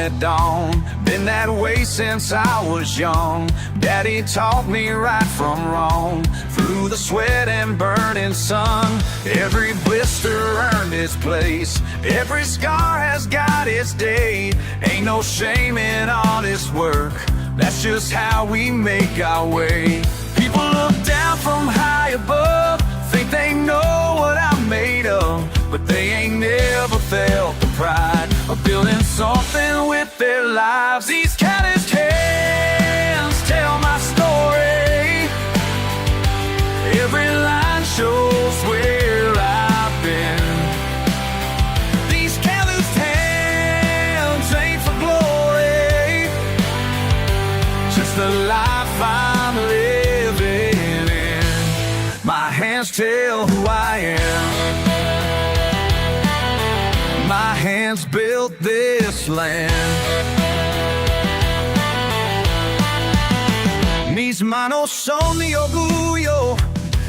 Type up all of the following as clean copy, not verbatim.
at dawn. Been that way since I was young. Daddy taught me right from wrong. Through the sweat and burning sun, every blister earned its place. Every scar has got its day. Ain't no shame in honest work. That's just how we make our way. People look down from high above, think they know what I'm made of, but they ain't never felt the pride of building something with their lives. These calloused hands tell my story. Every line shows where I've been. These calloused hands ain't for glory, just the life I'm living in. My hands tell who I am. My hands built this land. Mis manos son mi orgullo.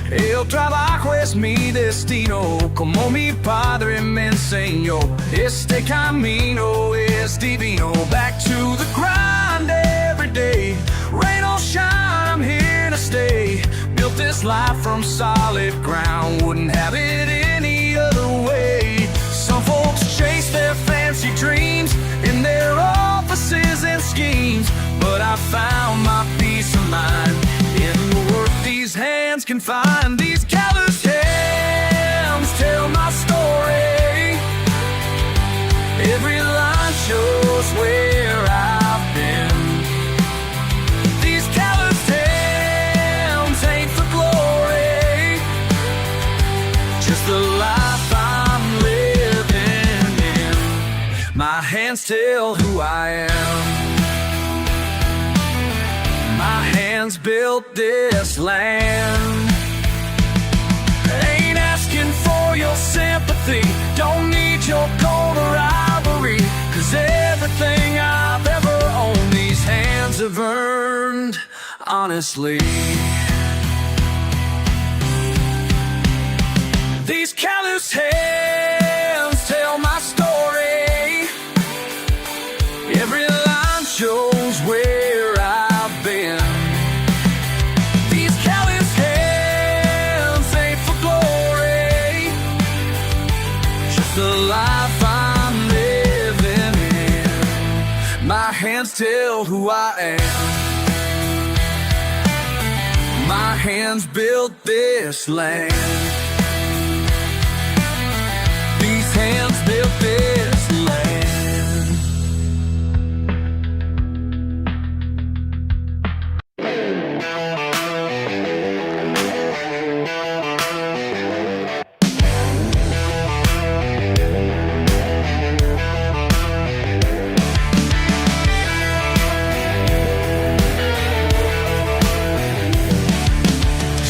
El trabajo es mi destino. Como mi padre me enseñó, este camino es divino. Back to the grind every day. Rain or shine, I'm here to stay. Built this life from solid ground. Wouldn't have it any other way. Some folks chase their fancy dreams in their offices and schemes, but I found my peace of mind in the work these hands can find. These calloused hands tell my story. Every line shows where I've been. These calloused hands ain't for glory, just the life I'm living in. My hands tell who I am. My hands built this land. Ain't asking for your sympathy, don't need your gold or ivory, 'cause everything I've ever owned these hands have earned honestly. These callous hands tell my story. Every line shows where I've been. These callous hands ain't for glory, just the life I'm living in. My hands tell who I am. My hands built this land. These hands built this land.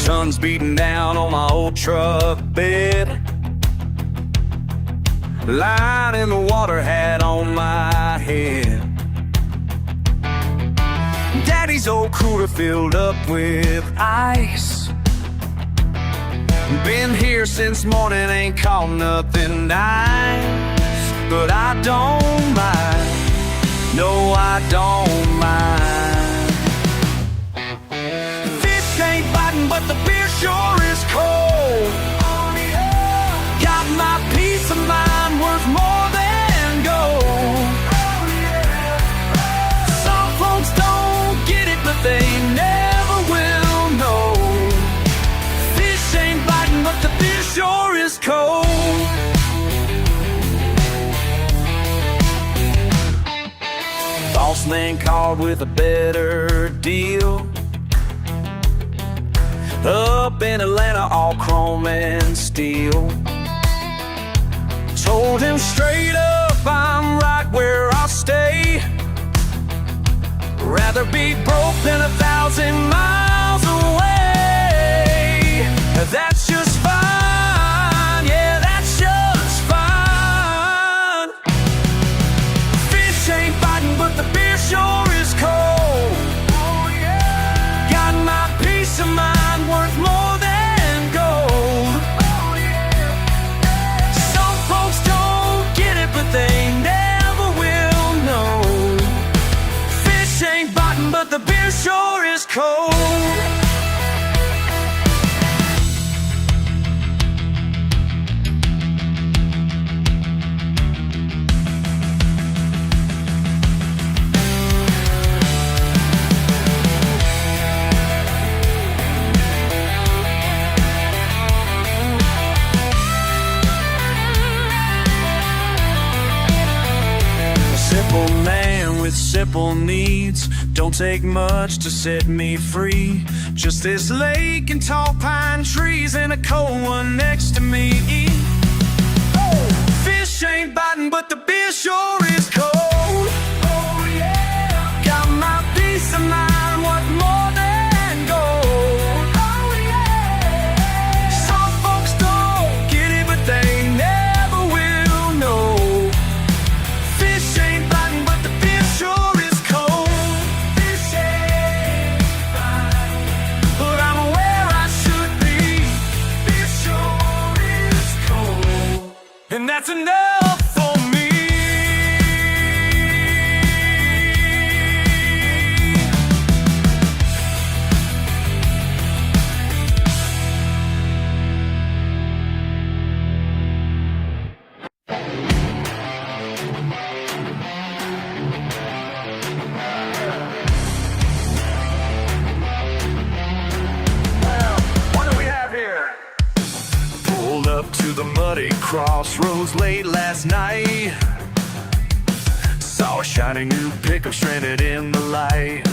Sun's beating down on my old truck bed. Line in the water hat on my head. Daddy's old cooler filled up with ice. Been here since morning, ain't caught nothing nice, but I don't mind. No, I don't mind. Fish ain't biting, but the beer sure is cold. Got my peace of mind worth more than gold. Some folks don't get it, but they never will know. Fish ain't biting, but the beer sure is cold. Boss man called with a better deal. Up in Atlanta, all chrome and steel. Told him straight up, I'm right where I'll stay. Rather be broke than 1,000 miles away. That's just fine, yeah, that's just fine. Fish ain't biting, but the beer sure is cold. Got my peace of mind worth more than gold. Some folks don't get it, but they never will know. Fish ain't biting, but the beer sure is cold. Simple man with simple needs. Don't take much to set me free. Just this lake and tall pine trees and a cold one next to me. Fish ain't biting, but the beer sure is cold. Oh yeah, got my peace of mind worth more than gold. Oh yeah, some folks don't get it, but they never will know. Fish ain't biting, but the beer sure is cold. Fish ain't biting, but I'm where I should be. Beer sure is cold, and that's enough for me. What do we have here? Pulled up to the muddy crossroads late last night. Saw a shiny new pickup stranded in the light.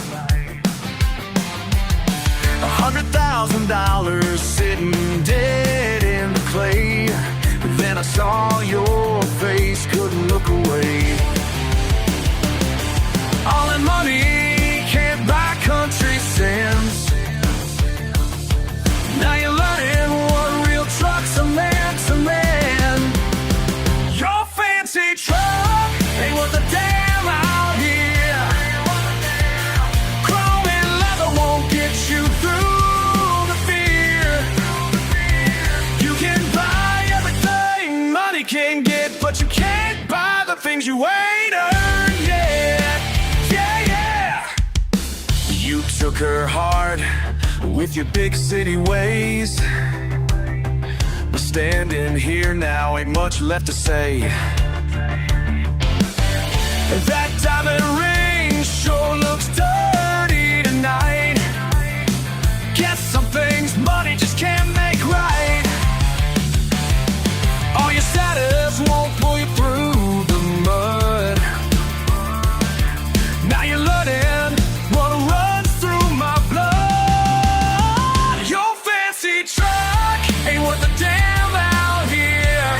$100,000 sitting dead in the clay. Then I saw your face, couldn't look away. All in money can't buy country sense. Now you're learning what real trucks are meant to man. Your fancy truck ain't worth a damn out here. Chrome and leather won't get you through the fear. You can buy everything money can get, but you can't buy the things you ain't earned yet. Yeah, yeah. You took her heart with your big city ways, but standing here now ain't much left to say. That diamond ring sure looks dirty tonight. Guess some things money just can't make right. All your status won't pull you through the mud. Now you're learning what runs through my blood. Your fancy truck ain't worth a damn out here.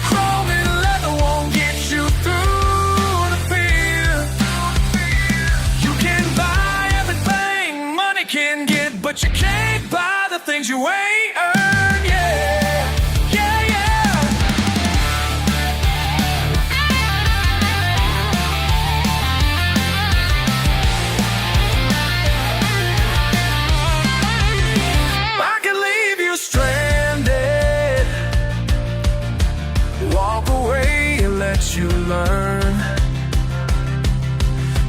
Chrome and leather won't get you through the fear. You can buy everything money can get, but you can't buy the things you ain't earned. Yeah, yeah, yeah. I can leave you stranded, walk away and let you learn.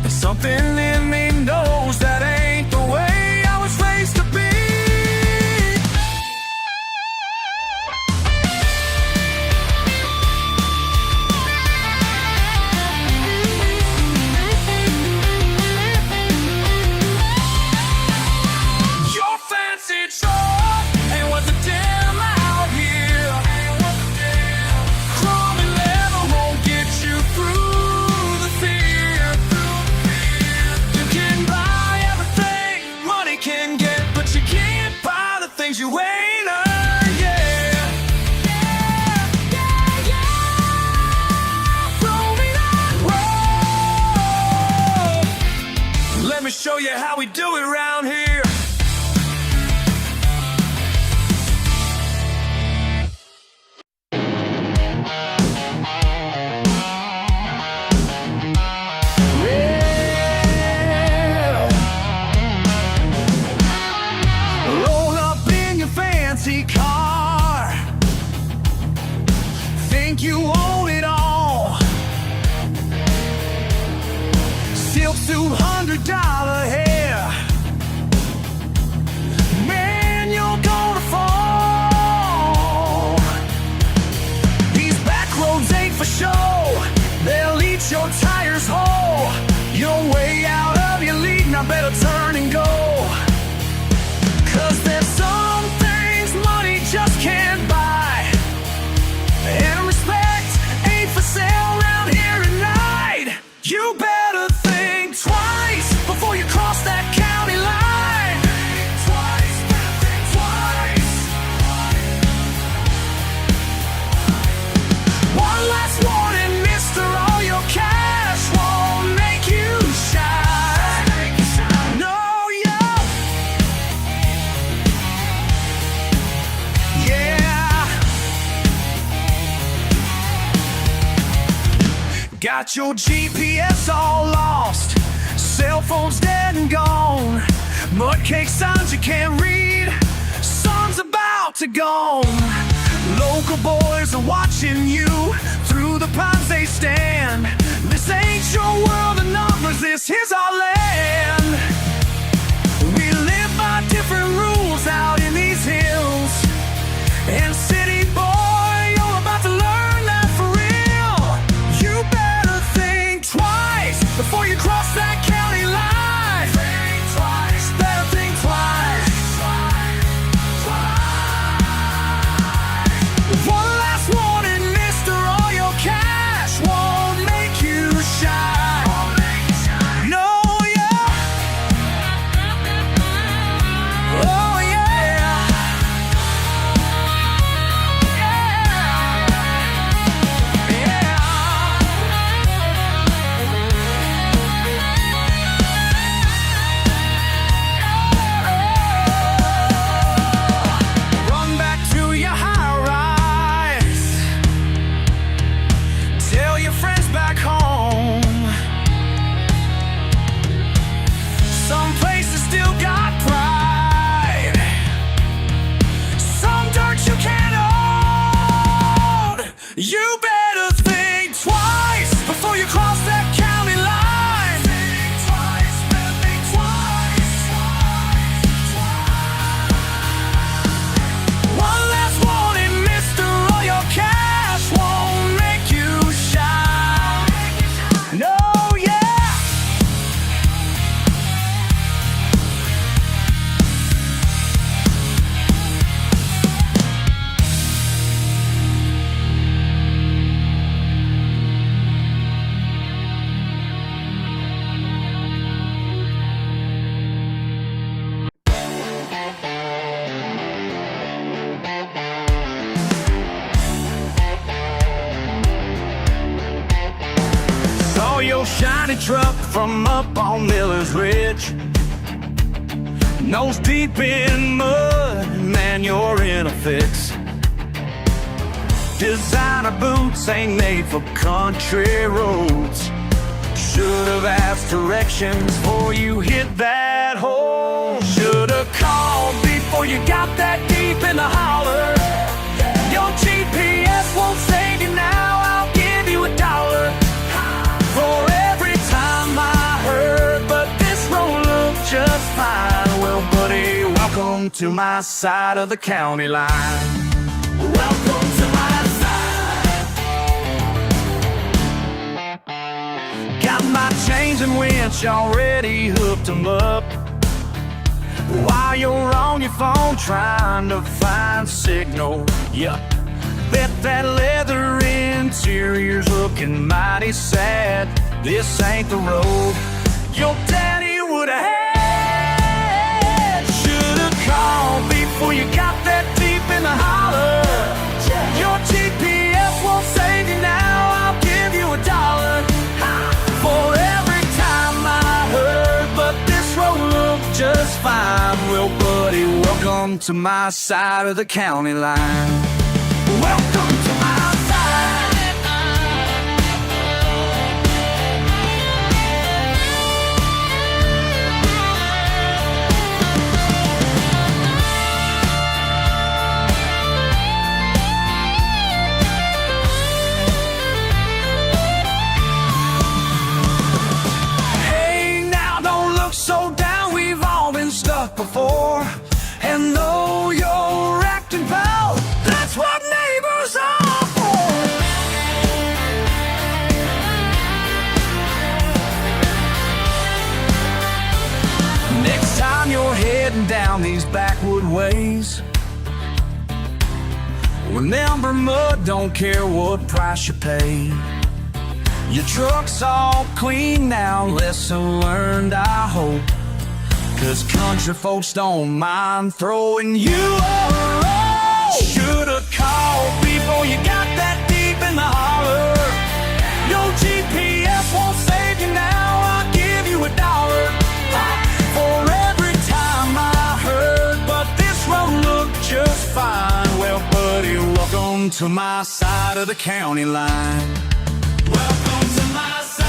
And something in me knows that ain't the way I was raised to be. Your fancy truck ain't worth a damn out here. Chrome and leather won't get you through the fear. You can buy everything money can get, but you can't buy the things you ain't earned. Yeah, yeah, yeah, yeah. Throw me that road. Let me show you how we do it around here. Roll up in your fancy car. Think you own it all. Still real $200 hair. Man, you're gonna fall. These back roads ain't for show. They'll eat your tires whole. You're way out of your league, now better turn and go. 'Cause there's some things money just can't buy, and respect ain't for sale around here tonight. You better think twice before you cross that county line. Think twice, better think twice. One last warning, mister, all your cash won't make you shine. No, yeah. Got your GPS all lost, cell phone's dead and gone, mud cake signs you can't read, sun's about to gone. Local boys are watching you, through the pines they stand. This ain't your world of numbers, this is our land. We live by different rules out in these hills, and city boy, you're about to learn that for real. You better think twice before you cross that county line. Think twice, better think twice. One last warning, mister, all your cash won't make you shine. No, yeah. Oh, yeah. Run back to your high rise. Tell your friends back home. Some places still got pride. Some dirt you can't own. You better think twice before you cross that county line. Think twice, better think twice. One last warning, mister, all your cash won't make you shine. No, yeah. Saw your shiny truck from up on Miller's Ridge. Nose deep in mud, man, you're in a fix. Designer boots ain't made for country roads. Should've asked directions before you hit that hole. Should've called before you got that deep in the holler. Your GPS won't save you now, I'll give you $1 for every time I heard, but this road looked just fine. Well, buddy, welcome to my side of the county line. Welcome to my side. Got my chains and winch already hooked them up, while you're on your phone trying to find signal. Yup. Bet that leather interior's looking mighty sad. This ain't the road your daddy would've had. Should've called before you got that deep in the holler. Your GPS won't save you now, I'll give you $1 for every time I heard, but this road looks just fine. Well, buddy, welcome to my side of the county line. Welcome to my side. Hey, and know you're acting foul. That's what neighbors are for. Next time you're heading down these backwood ways, remember, mud don't care what price you pay. Your truck's all clean now, lesson learned, I hope. 'Cause country folks don't mind throwing you a roll. Should've called before you got that deep in the holler. No GPS won't save you now, I'll give you $1 for every time I heard, but this road looked just fine. Well, buddy, welcome to my side of the county line. Welcome to my side.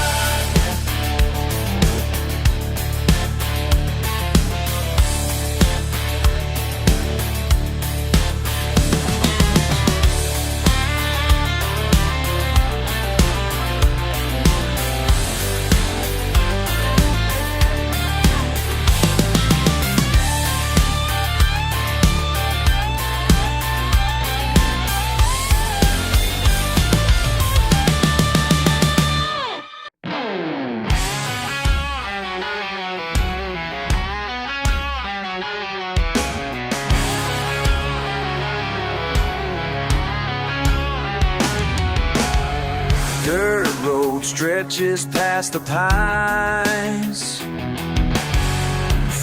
Dirt road stretches past the pines,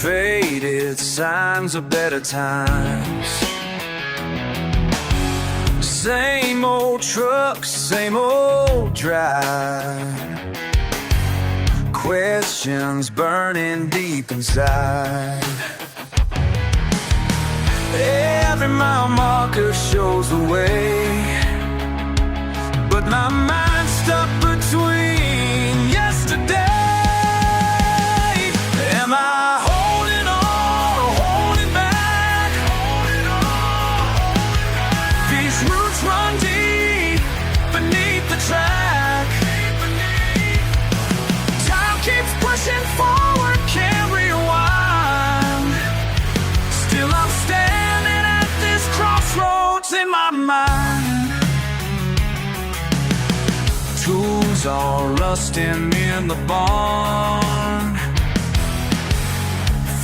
faded signs of better times. Same old trucks, same old drive, questions burning deep inside. Every mile marker shows the way, but my mind's stuck between yesterday. Am I holding on or holding back? These roots run deep beneath the track. Time keeps pushing forward, can't rewind. Still I'm standing at this crossroads in my mind. Tools are rusting in the barn,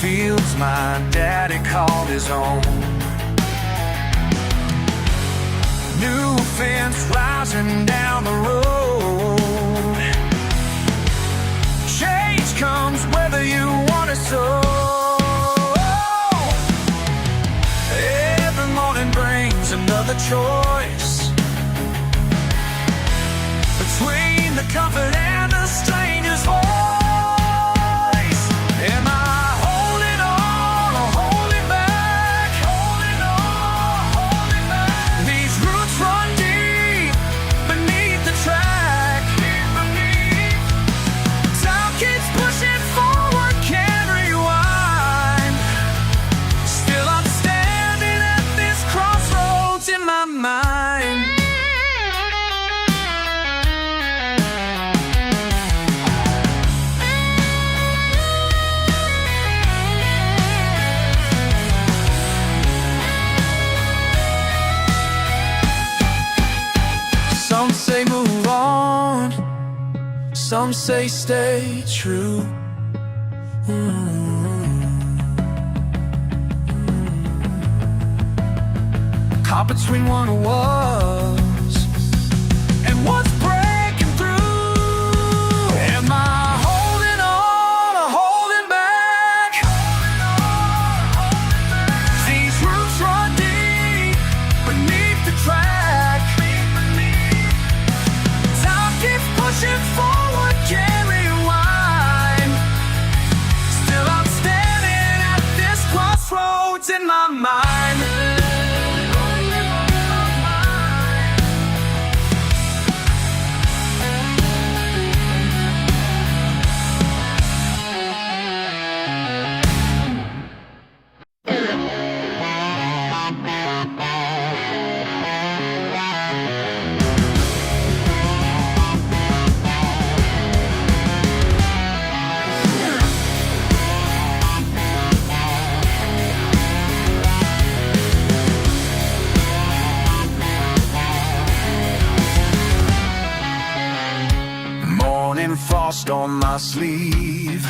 fields my daddy called his own. New fence rising down the road. Change comes whether you want it so. Every morning brings another choice, between the comfort and the stranger's voice. Am I holding on or holding back? Holding on, holding back. These roots run deep beneath the track. Time keeps pushing forward, can't rewind. Still I'm standing at this crossroads in my mind. Some say move on, some say stay true. Caught between one who was and what's breaking through. Am I holding on or holding back? These roots run deep beneath the track. Time keeps pushing forward, can't rewind. Still I'm standing at this crossroads in my mind. frost on my sleeve.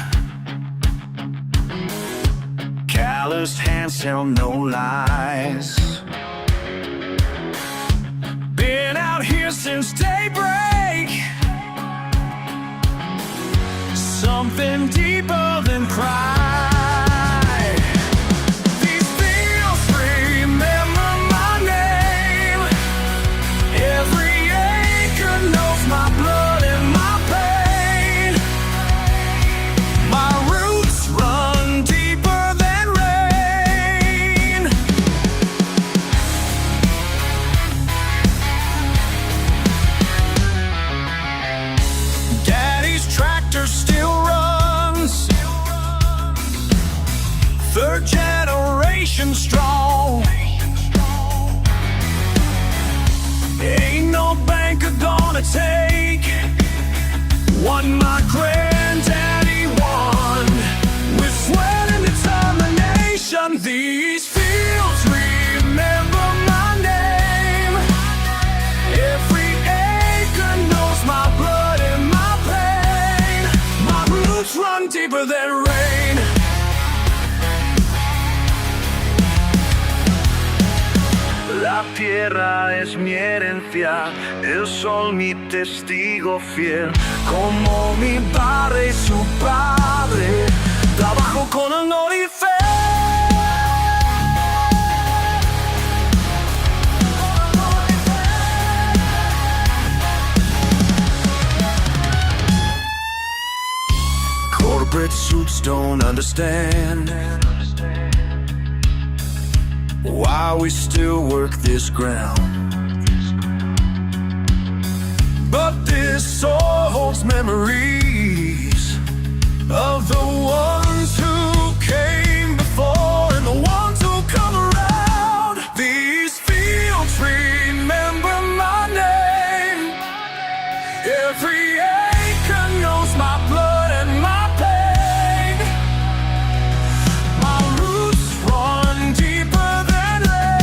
Calloused hands tell no lies. Been out here since daybreak. Something deeper than pride. These fields remember my name. Every acre knows my blood and my pain. My roots run deeper than rain. Daddy's tractor still runs, third generation strong. Ain't no banker gonna take what my granddaddy won with sweat and determination. These fields remember my name. Every acre knows my blood and my pain. My roots run deeper than rain. La tierra es mi herencia, el sol mi testigo fiel. Como mi padre y su padre, trabajo con honor y fe. Corporate suits don't understand why we still work this ground. But this soil holds memories of the ones who came before and the ones who come around. These fields remember my name. Every acre knows my blood and my pain. My roots run deeper than rain.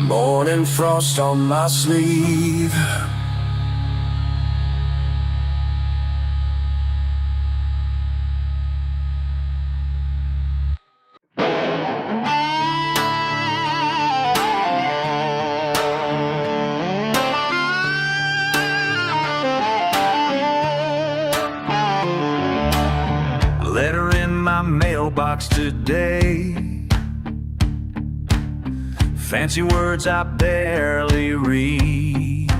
Morning frost on my sleeve. Letter in my mailbox today. Fancy words I barely read.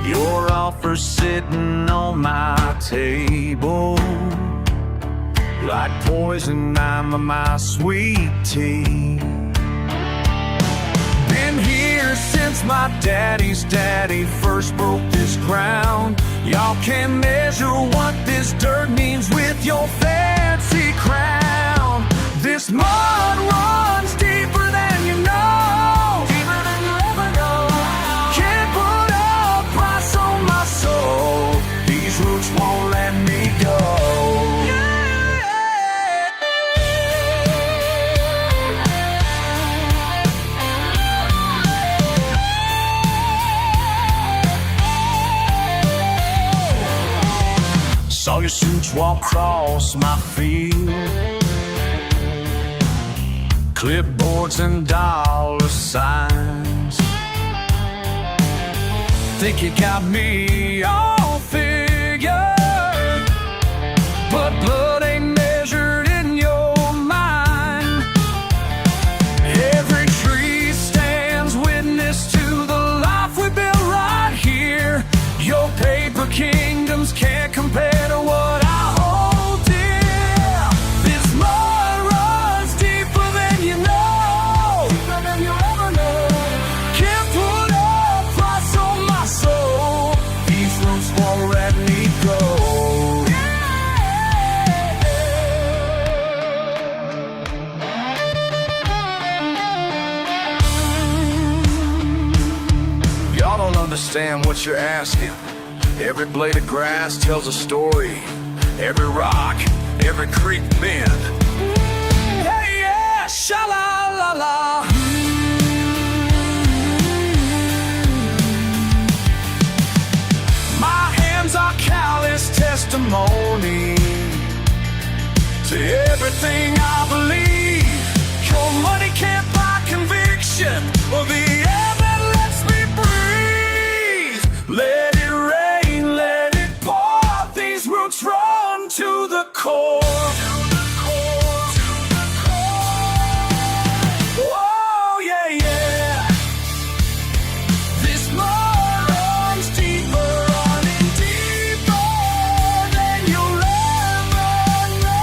Your offer sitting on my table, like poison I'm my sweet tea. Been here since my daddy's daddy first broke this ground. Y'all can measure what this dirt means with your fancy crown. This mud runs deeper than you know, deeper than you ever know. Can't put a price on my soul. These roots won't let me go. Saw your suits walk across my field, clipboards and dollar signs. Think you got me all figured, but blood ain't measured in your mind. Every tree stands witness to the life we built right here. Your paper kingdoms can't compare to what I hold dear. This mud runs deeper than you know, deeper than you ever know. Can't put a price on my soul. These roots won't let me go. Y'all don't understand what you're asking. Every blade of grass tells a story. every rock, every creek bend. Hey, yeah, sha-la-la-la. My hands are callous testimony to everything I believe. Your money can't buy conviction or the air that lets me breathe. Let it rain, let it pour. These roots run to the core. Whoa, yeah, yeah. This mud runs deeper, running deeper than you'll ever know.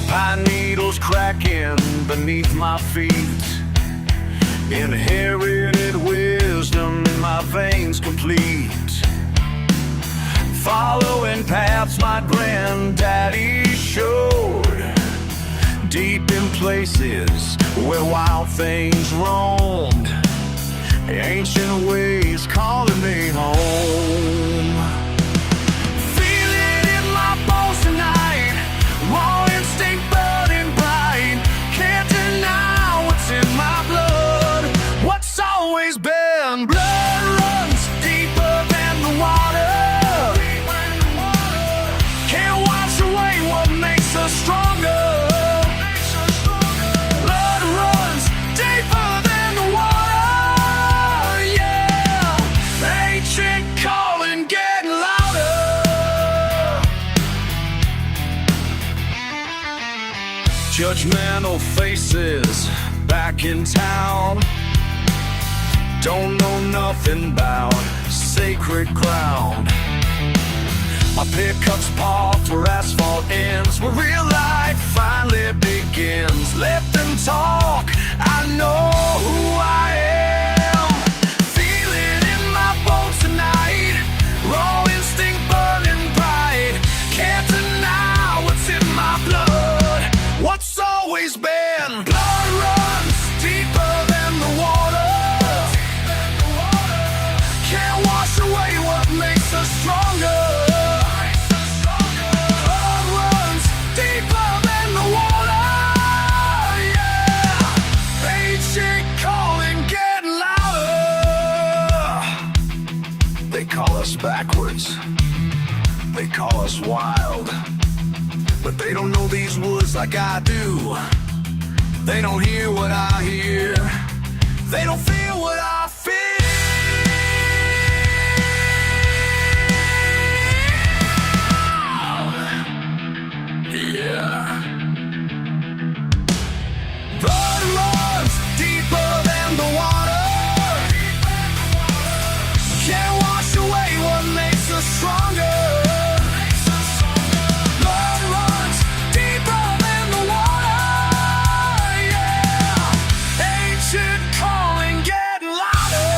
Pine needles cracking beneath my feet. Inherited wisdom in my veins complete. Following paths my granddaddy showed. Deep in places where wild things roamed. Ancient ways calling me home. Feel it in my bones tonight. Raw instinct burning bright. Can't deny what's in my blood. What's always been. Blood runs deeper than the water. Can't wash away what makes us stronger. Blood runs deeper than the water. Yeah, ancient calling getting louder. Judgmental faces back in town. Don't know nothing about sacred ground. My pickups parked where asphalt ends, where real life finally begins. Let them talk, I know who I am. Feel it in my bones tonight. Raw instinct burning bright. Can't deny what's in my blood. What's always been. Blood runs deeper than the water. Can't wash away what makes us stronger. Blood runs deeper than the water. Yeah, ancient calling getting louder. They call us backwards. They call us wild. But they don't know these woods like I do. They don't hear what I hear. They don't feel what I feel. Yeah. Blood runs deeper than the water. Can't wash away what makes us stronger. Blood runs deeper than the water. Yeah, ancient calling getting louder.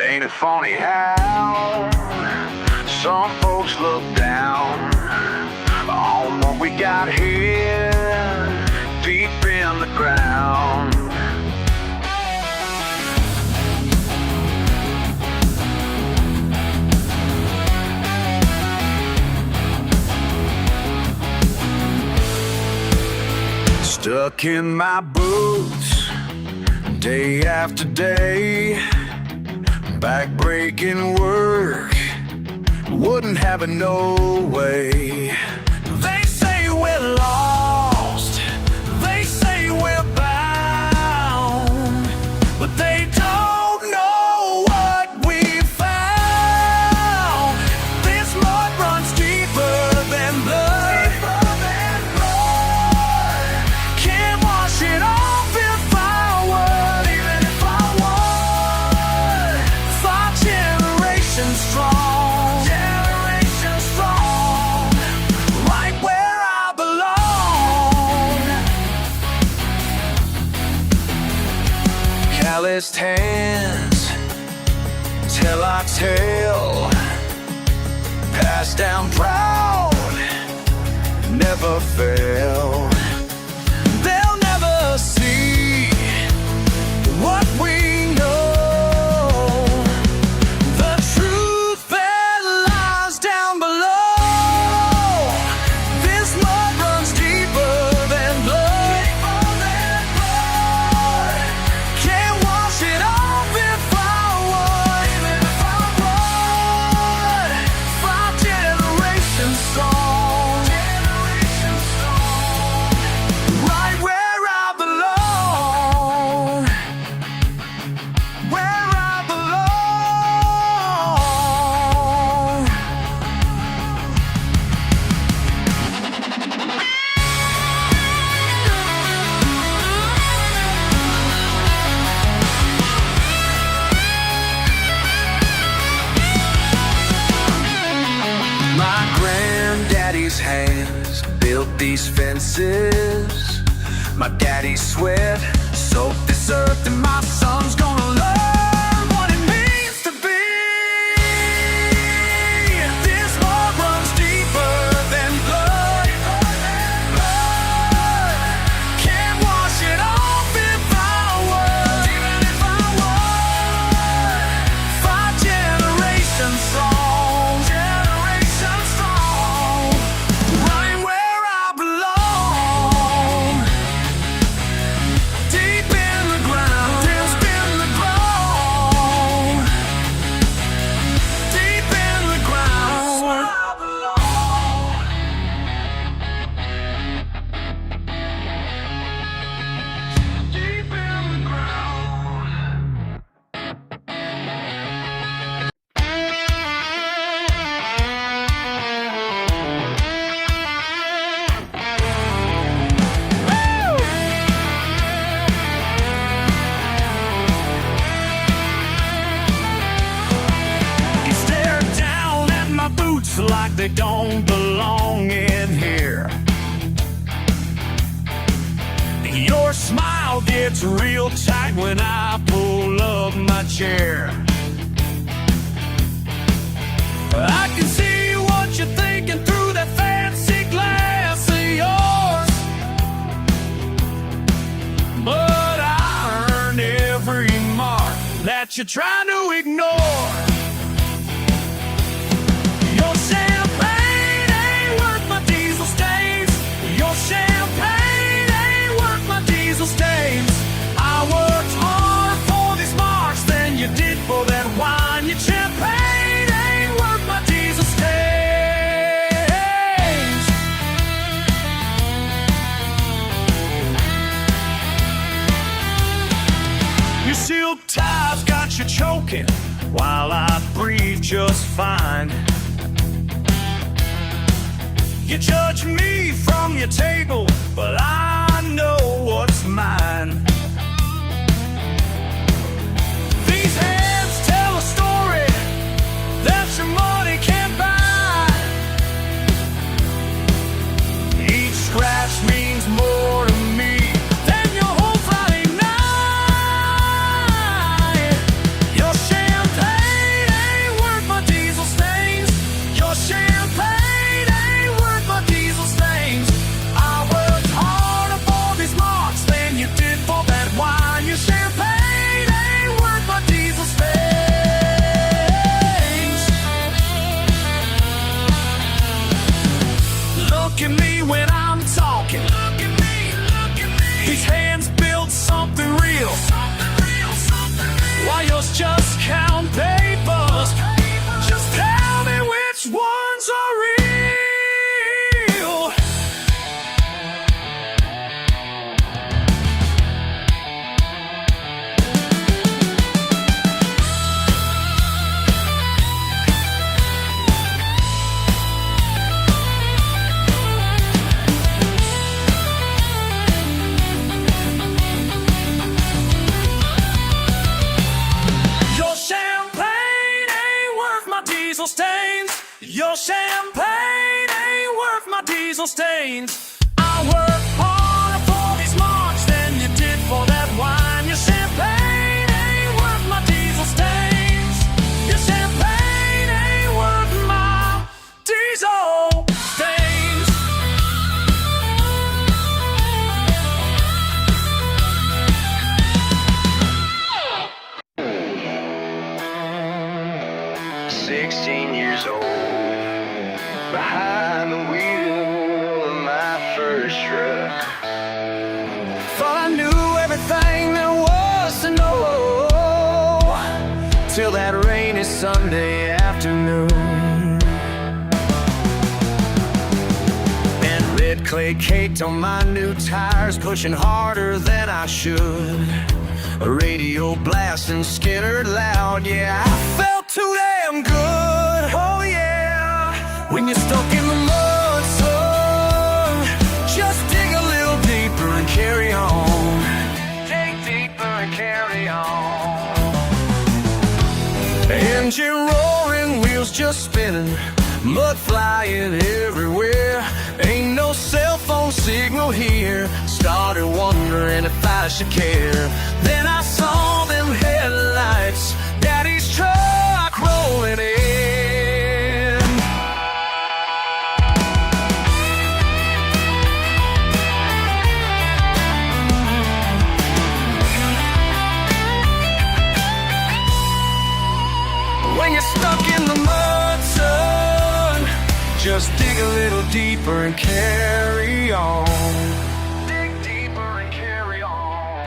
Ain't it funny how some folks look down on what we got here deep in the ground? Stuck in my boots, day after day, back-breaking work, wouldn't have it no way. They say we're lost, they say we're bound, but they don't know what we found. This mud runs deeper than blood, can't wash it off if I would, even if I would. 5 generations strong, right where I belong. Calloused hands tell our tale, passed down proud, never fail. They'll never see what we know, the truth that lies down below. This mud runs deeper than blood, can't wash it off if I would, even if I would. 5 generations strong, right where I belong, where I belong. My granddaddy's hands built these fences. My daddy's sweat soaked this earth, and my son's gonna learn what it means to be. This mud runs deeper than blood, can't wash it off if I would, even if I would. 5 generations strong, right where I belong. Deep in the ground, deep in the ground, deep in the ground, where I belong. Deep in the ground. You stare down at my boots like they don't belong in here. Your smile gets real tight when I pull up my chair. I can see what you're thinking through that fancy glass of yours, but I earned every mark that you're trying to ignore. Your champagne ain't worth my diesel stains. Your champagne ain't worth my diesel stains. I worked harder for these marks than you did for that wine. Your champagne ain't worth my diesel stains. Your silk ties got you choking while I breathe just fine. You judge me from your table, but I know what's mine. These hands tell a story that your money can't buy. Each scratch means more to me than your whole Friday night. Your champagne ain't worth my diesel stains. Your champagne ain't worth my diesel stains. I worked harder for these marks than you did for Your champagne ain't worth my diesel stains. I work harder for these marks than you did for that wine. Your champagne ain't worth my diesel stains. Your champagne ain't worth my diesel stains. Years old, behind the wheel of my first truck. Thought I knew everything there was to know, till that rainy Sunday afternoon. And red clay caked on my new tires, pushing harder than I should. A radio blasting Skynyrd loud, yeah, I felt too damn good. Oh yeah, when you're stuck in the mud, son, just dig a little deeper and carry on. Dig deeper and carry on. Engine roaring, wheels just spinning, mud flying everywhere. Ain't no cell phone signal here. Started wondering if I should care. Then I saw them headlights, Daddy's truck rolling in. When you're stuck in the mud, son, just dig a little deeper and carry on. Dig deeper and carry on.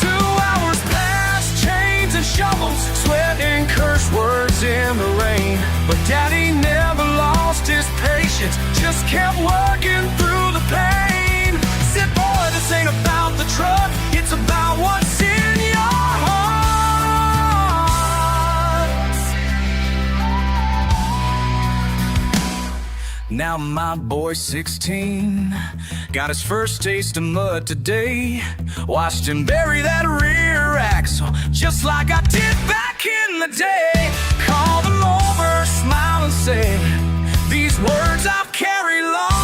2 hours past, chains and shovels, sweat and curse words in the rain. But Daddy never lost his patience, just kept working through the pain. Said, boy, this ain't about the truck, it's about what's in your heart. Now my boy's 16, got his first taste of mud today. Watched him bury that rear axle, just like I did back in the day. Called him over, smile and say, these words I've carried long.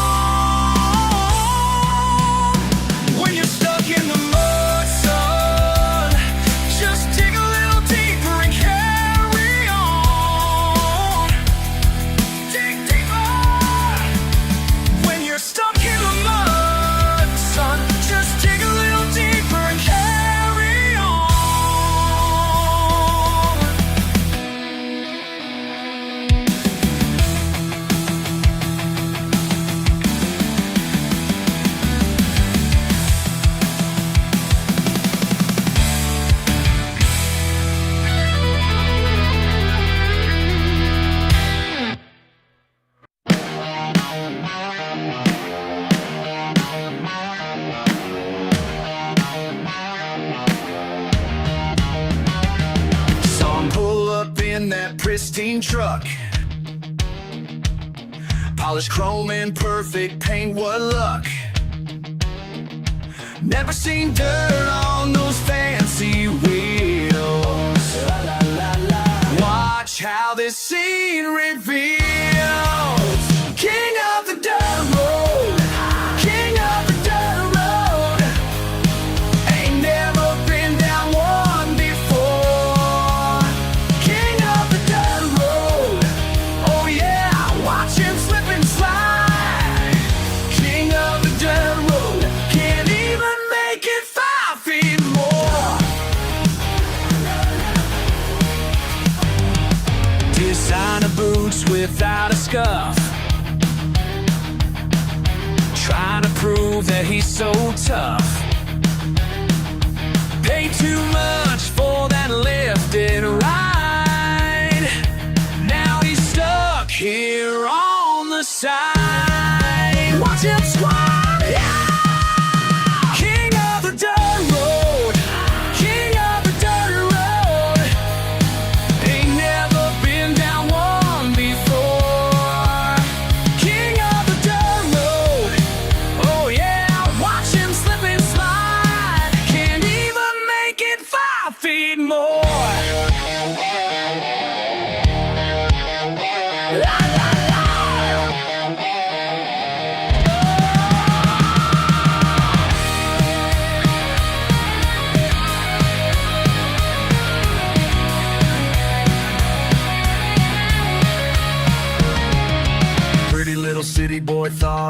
When you're stuck in the mud, son, just dig a little deeper and carry on. Dig deeper. When you're stuck in the mud, son, just dig a little deeper and carry on. Saw him pull up in that pristine truck, polished chrome and perfect paint, what luck. Never seen dirt on those fancy wheels. Watch how this scene reveals. King of the dirt road, king of the dirt road. Ain't never been down one before. King of the dirt road, oh yeah, watch him slip and slide. King of the dirt road, can't even make it 5 feet more. Designer boots without a scuff, trying to prove that he's so tough. Paid too much for that lifted ride. Now he's stuck here on the side. Watch him squat, yeah! King of the dirt road, king of the dirt road. Ain't never been down one before. King of the dirt road, oh yeah, watch him slip and slide. Can't even make it 5 feet more.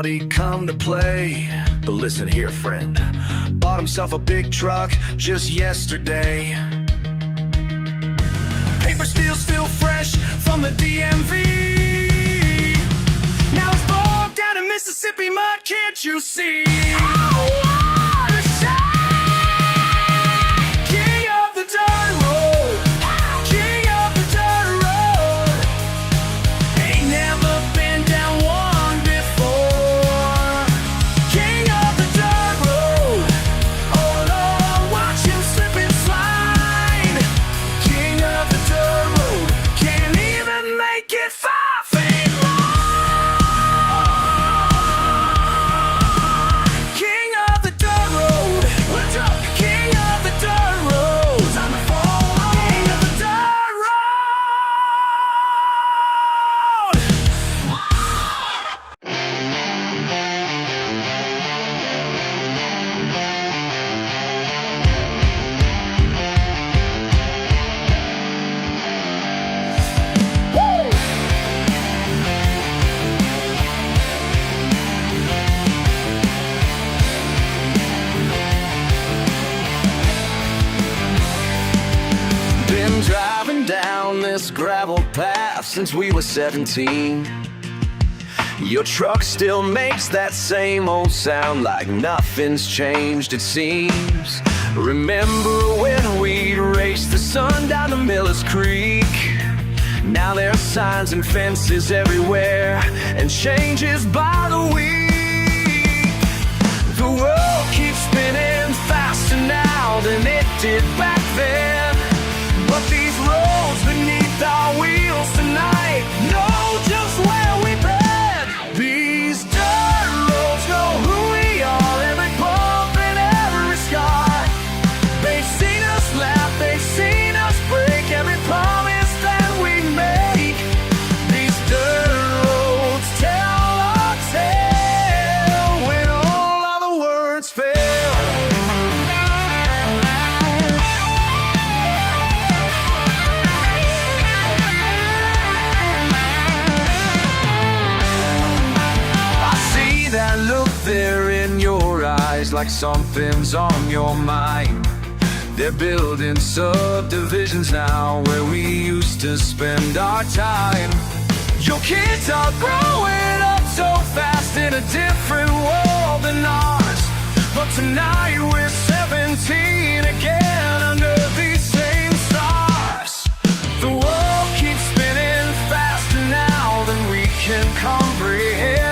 thought he'd come to play. But listen here, friend, bought himself a big truck just yesterday. Paper steel's still fresh from the DMV. Now it's bogged down in Mississippi mud, can't you see? Driving down this gravel path since we were 17. Your truck still makes that same old sound, like nothing's changed it seems. Remember when we'd race the sun down to Miller's Creek? Now there are signs and fences everywhere, and changes by the week. The world keeps spinning faster now than it did back then. But these roads beneath our wheels tonight know just where we've been. These dirt roads know who we are, every bump and every scar. They've seen us laugh, they've seen us break every promise that we make. These dirt roads tell our tale when all other words fail. They're in your eyes like something's on your mind. They're building subdivisions now where we used to spend our time. Your kids are growing up so fast in a different world than ours. But tonight we're 17 again under these same stars. The world keeps spinning faster now than we can comprehend.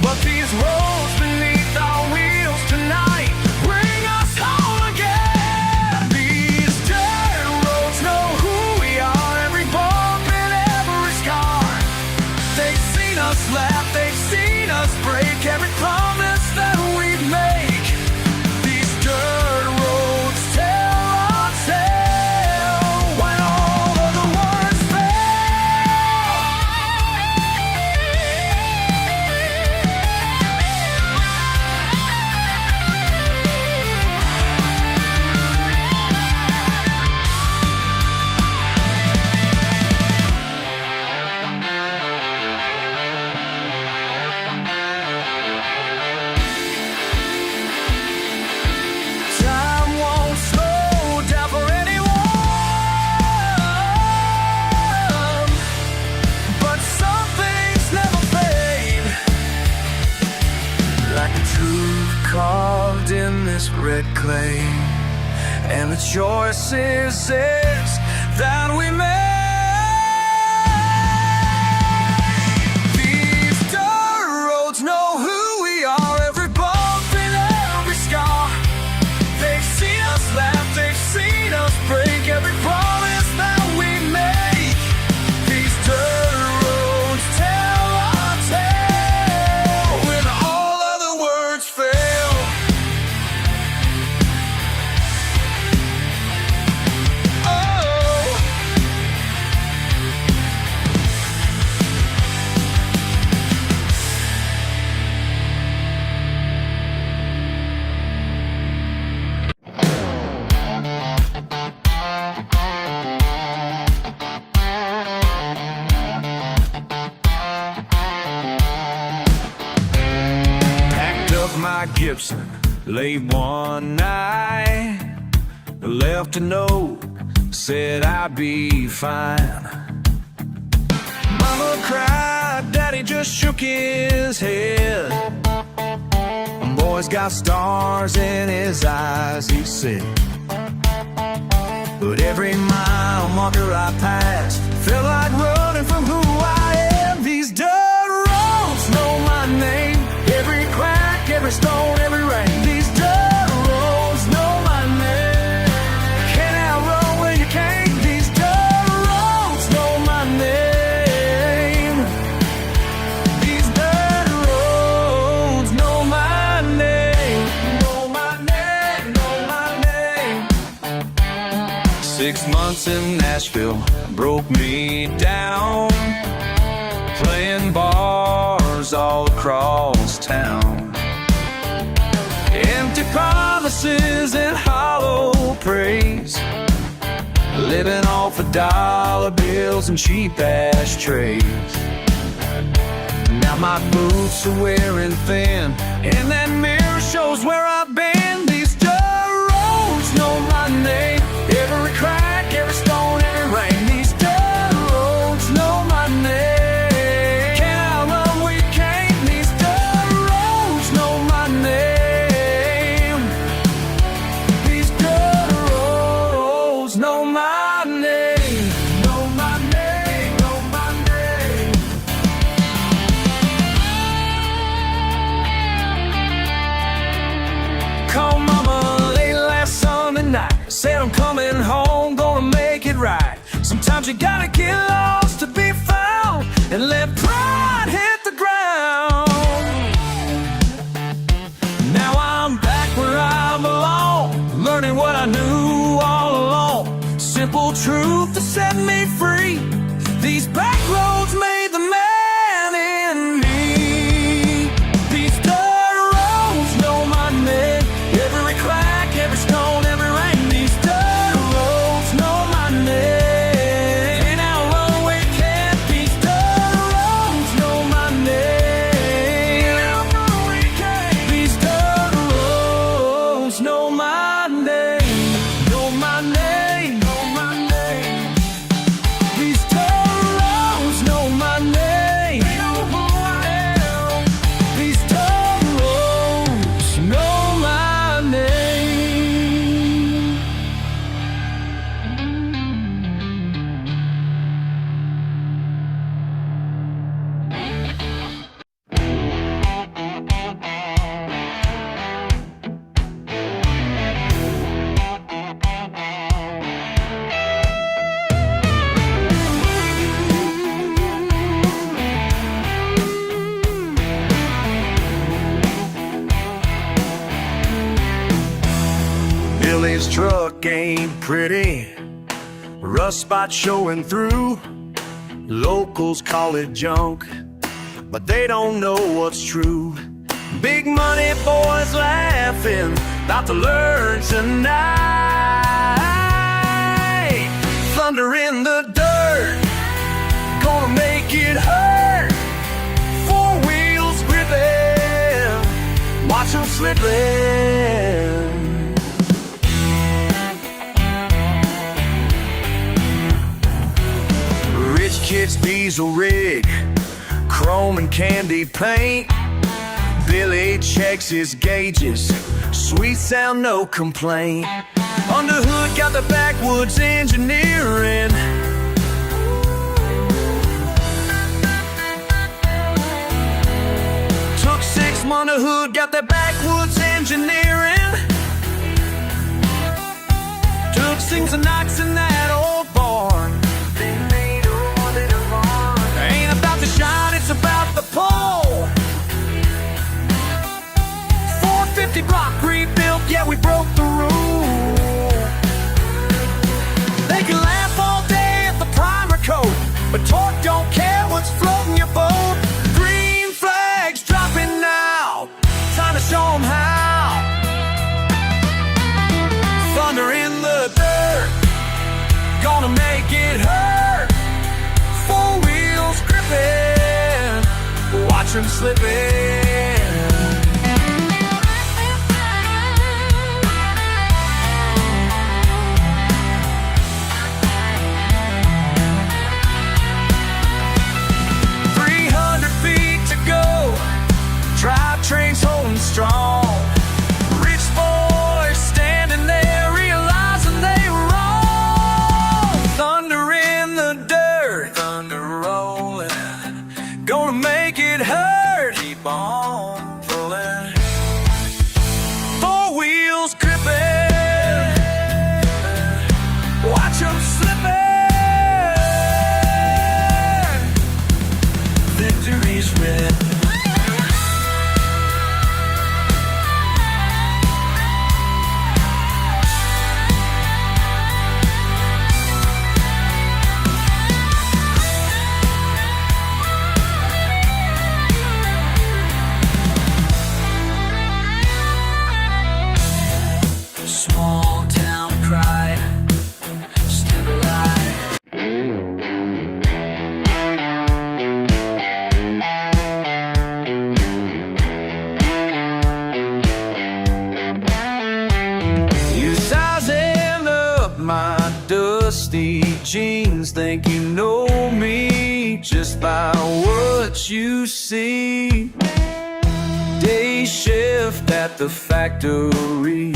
But these roads beneath our wheels tonight bring us home again. These dirt roads know who we are, every bump and every scar. They've seen us laugh, they've seen us break every promise that we make. These dirt roads tell our tale when all other words time won't slow down for anyone, but some things never fade, like the truth carved in this red clay, and the choices that we make. These dirt roads know who we are, every bump and every scar. They've seen us laugh, they've seen us break every promise that we make. These dirt roads tell our tale when all other words fail. Oh, gypsum late one night. Left a note, said I'd be fine. Mama cried, Daddy just shook his head. Boy's got stars in his eyes, he said. But every mile marker I passed felt like running from who I am. These dirt roads know my name. Every crack, every stone, every rain. These dirt roads know my name. Can't outrun when you can't. These dirt roads know my name. These dirt roads know my name. Know my name, know my name. 6 months in Nashville broke me down, playing bars all across town. Empty promises and hollow praise, living off of dollar bills and cheap ashtrays. Now my boots are wearing thin, and that mirror shows where I've been. These dirt roads know my name. Every crack, every stone, every rain. These dirt roads know my name. Can't outrun where you can't. These dirt roads know my name. These dirt roads know my name. Know my name, know my name. Call mama late last Sunday night, said I'm coming home, gonna make it right. Sometimes you gotta get lost to be found, and let pride hit the ground. Now I'm back where I belong, learning what I knew all along. Simple truth to set me free. These back roads made the man in me. These dirt roads know my name. Every crack, every stone, every rain. These dirt roads know my name. And outrun where you can't. These dirt roads know my name. And outrun where you can't. These dirt roads know my name. Know my name. Know my name. These dirt roads know my name. They know who I am. These dirt roads know my name. Billy's truck ain't pretty, rust spot showing through. Locals call it junk, but they don't know what's true. Big money boys laughing, about to learn tonight. Thunder in the dirt, gonna make it hurt. 4 wheels gripping, watch them slipping. Rich kid's diesel rig, chrome and candy paint. Billy checks his gauges, sweet sound, no complaint. Under hood got the backwoods engineering. Took 6 months, the hood got the backwoods engineering. Took 6 nights in that old barn. Ain't about the shine, it's about the pole. 450 block rebuilt, yeah, we broke the rule. They can laugh all day at the primer coat, but torque don't care what's floating your boat. Green flags dropping now, time to show 'em how. Thunder in the dirt, gonna make it hurt. 4 wheels gripping, watch 'em slipping. think you know me just by what you see. Day shift at the factory,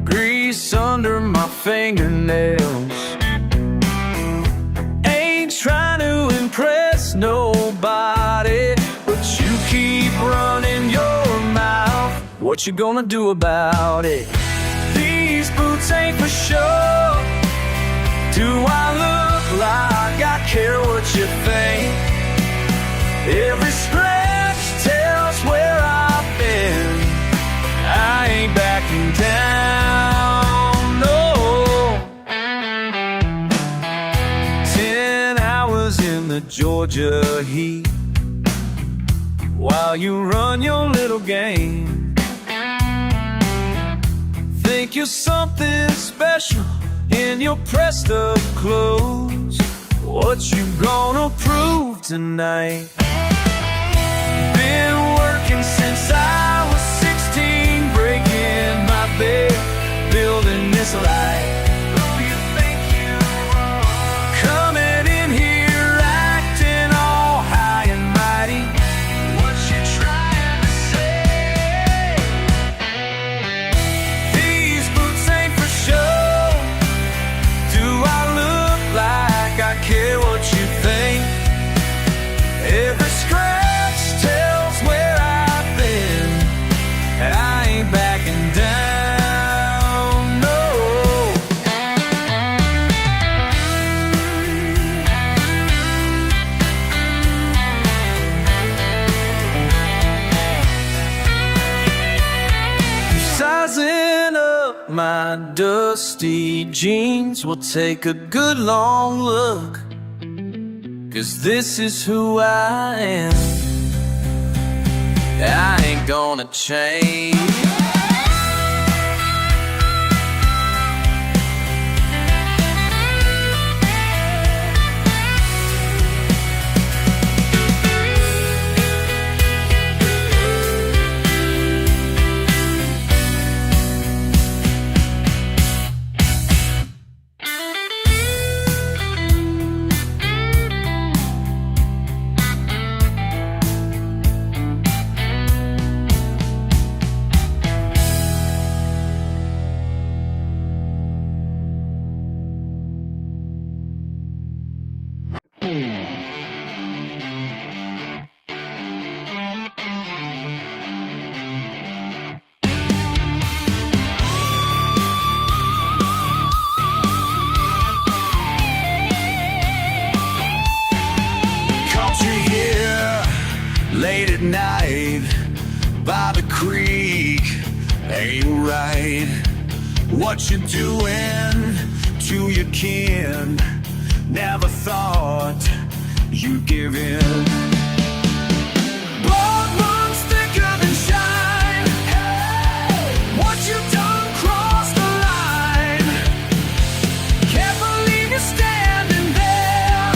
grease under my fingernails. Ain't trying to impress nobody, but you keep running your mouth. What you gonna do about it? These boots ain't for show. Do I look like I care what you think? Every scratch tells where I've been. I ain't backing down, no. 10 hours in the Georgia heat while you run your little game. Think you're something special in your pressed up clothes. What you gonna prove tonight? Been working since I was 16, breaking my bed, building this life. Who you think you are? Coming in here acting all high and mighty. What you trying to say? These boots ain't for show. Do I look like I care what you think? Every scratch tells where I've been, and I ain't backing down, no. Sizing up my dusty jeans will take a good long look, 'cause this is who I am. I ain't gonna change. Late at night by the creek ain't right. What you doing to your kin? Never thought you'd give in. Blood runs thicker than shine. Hey, what you done crossed the line. Can't believe you're standing there,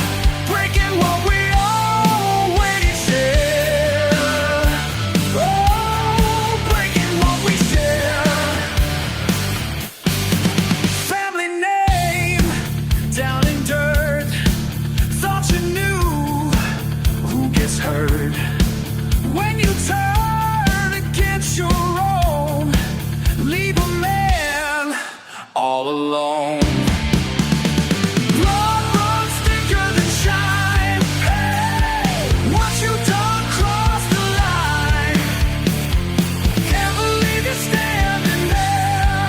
breaking what we always share. Oh, breaking what we share. Family name down in dirt. Thought you knew who gets hurt when you turn against your own. Leave a man all alone. Blood runs thicker than shine. Hey, what you done crossed the line. Can't believe you're standing there,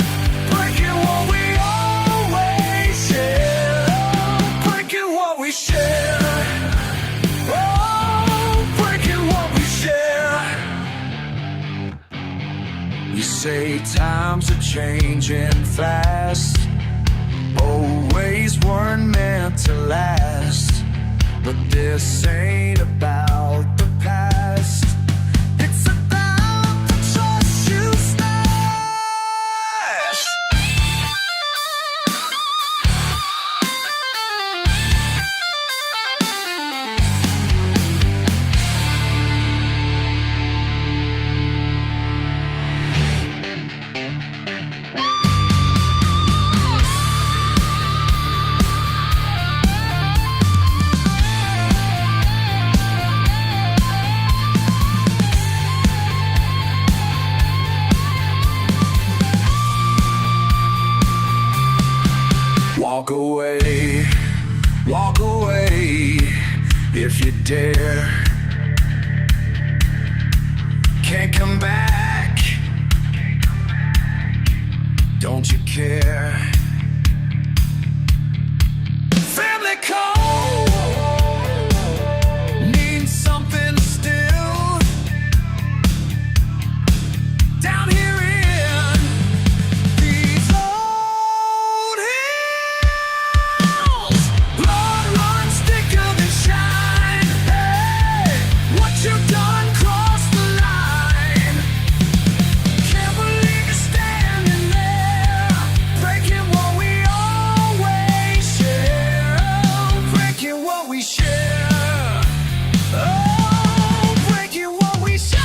breaking what we always share. Breaking what we share. Oh, breaking what we share. You say times are changing fast. Old ways weren't meant to last. But this ain't about the past. It's about the trust you smash. dare. Can't come back. Don't you care? Family call needs something still. Down here in these old hills, blood runs thicker than shine. Hey, what you done crossed the line. Can't believe you're standing there, breaking what we always share. Breaking what we share. Oh, breaking what we share.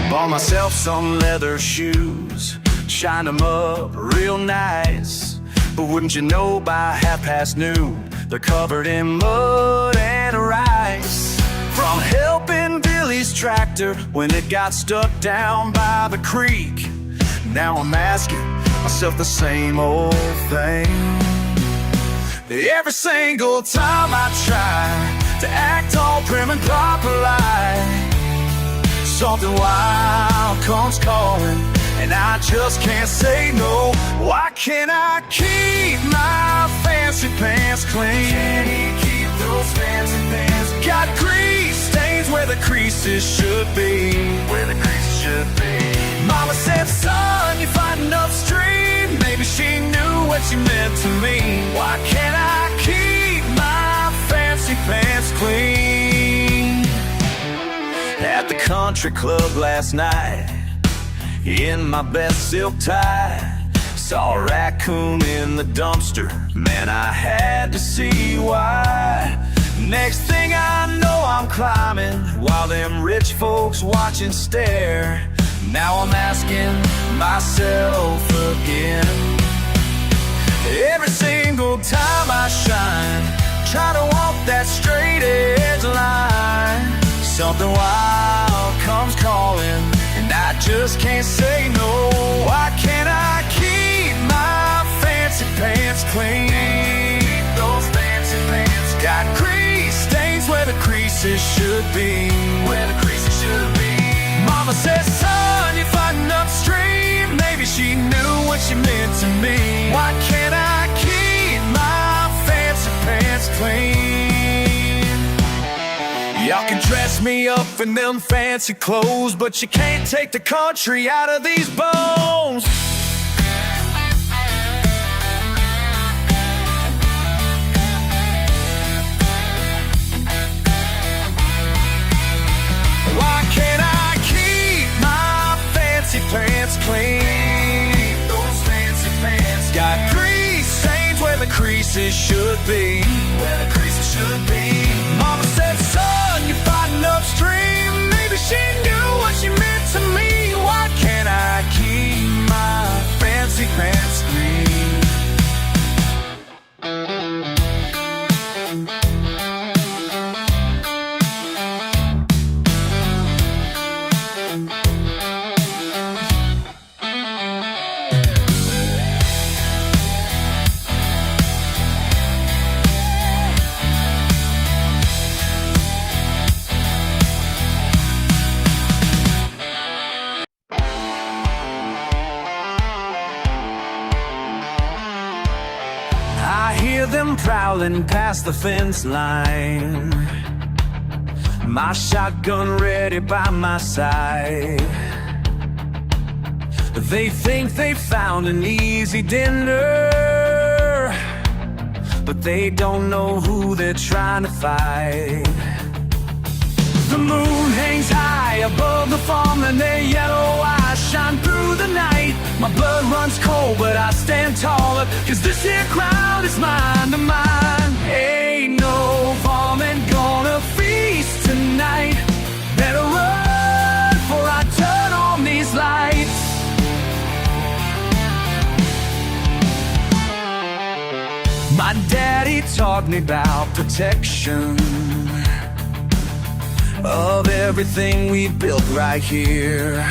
Bought myself some leather shoes, shined them up real nice. But wouldn't you know, by noon, they're covered in mud and rice. From helping Billy's tractor when it got stuck down by the creek, now I'm asking myself the same old thing. Every single time I try to act all prim and proper like, something wild comes calling, and I just can't say no. Why can't I keep my fancy pants clean? Can you keep those fancy pants? Got grease stains where the creases should be. Where the creases should be. Mama said, son, you're fighting upstream. Maybe she knew what you meant to me. Why can't I keep my fancy pants clean? At the country club last night, in my best silk tie, saw a raccoon in the dumpster. Man, I had to see why. Next thing I know, I'm climbing while them rich folks watch and stare. Now I'm asking myself again. Every single time I shine, try to walk that straight edge line, something wild comes calling, and I just can't say no. Why can't I keep my fancy pants clean? Those fancy pants got grease stains where the creases should be. Where the creases should be. Mama says, son, you're fighting upstream. Maybe she knew what she meant to me. Why can't I keep my fancy pants clean? Y'all can dress me up in them fancy clothes, but you can't take the country out of these bones. Why can't I keep my fancy pants clean? Those fancy pants got grease stains where the creases should be. Where the creases should be. Mama said, son, you're fighting upstream. Maybe she knew what she meant to me. Why can't I keep my fancy pants clean? Them prowling past the fence line, my shotgun ready by my side. They think they found an easy dinner, but they don't know who they're trying to fight. The moon hangs high above the farm and their yellow eyes shine through the night. My blood runs cold, but I stand taller, 'cause this here crowd is mine to mine. Ain't no varmint gonna feast tonight. Better run. taught me about protection of everything we built right here.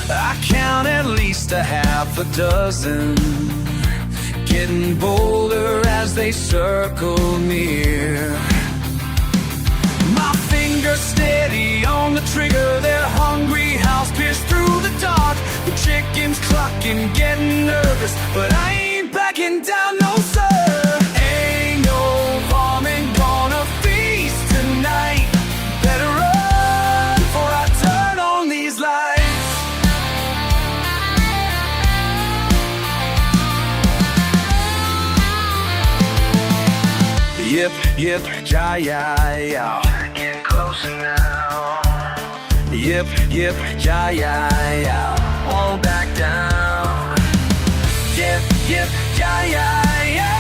I count at least a half a dozen, getting bolder as they circle near. My fingers steady on the trigger, their hungry house pierced through the dark. The chickens clucking, getting nervous, but I ain't backing down, no sir. Ain't no varmint gonna feast tonight. Better run before I turn on these lights. Yip, yip, ja, ya, ya. Get closer now. Yip, yip, ja, ya, ya. Won't back down. Yip, yip, ja, ya, ya.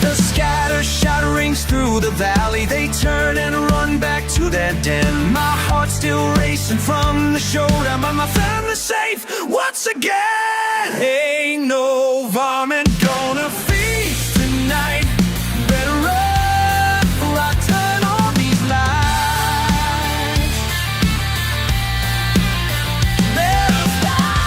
The scatter shot rings through the valley. They turn and run back to their den. My heart's still racing from the showdown, but my family's safe once again. Ain't no varmint gonna feast tonight. Better run before I turn on these lights. Better fly.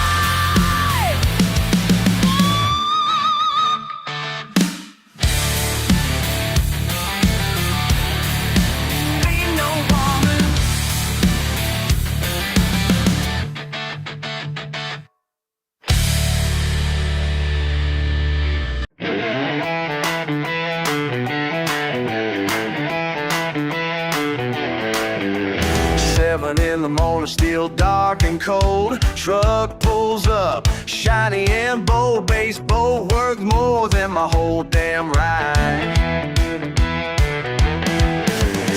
Ain't no varmint. Seven in the morning, still dark and cold. Truck pulls up, shiny and bold. Baseball worth more than my whole damn ride.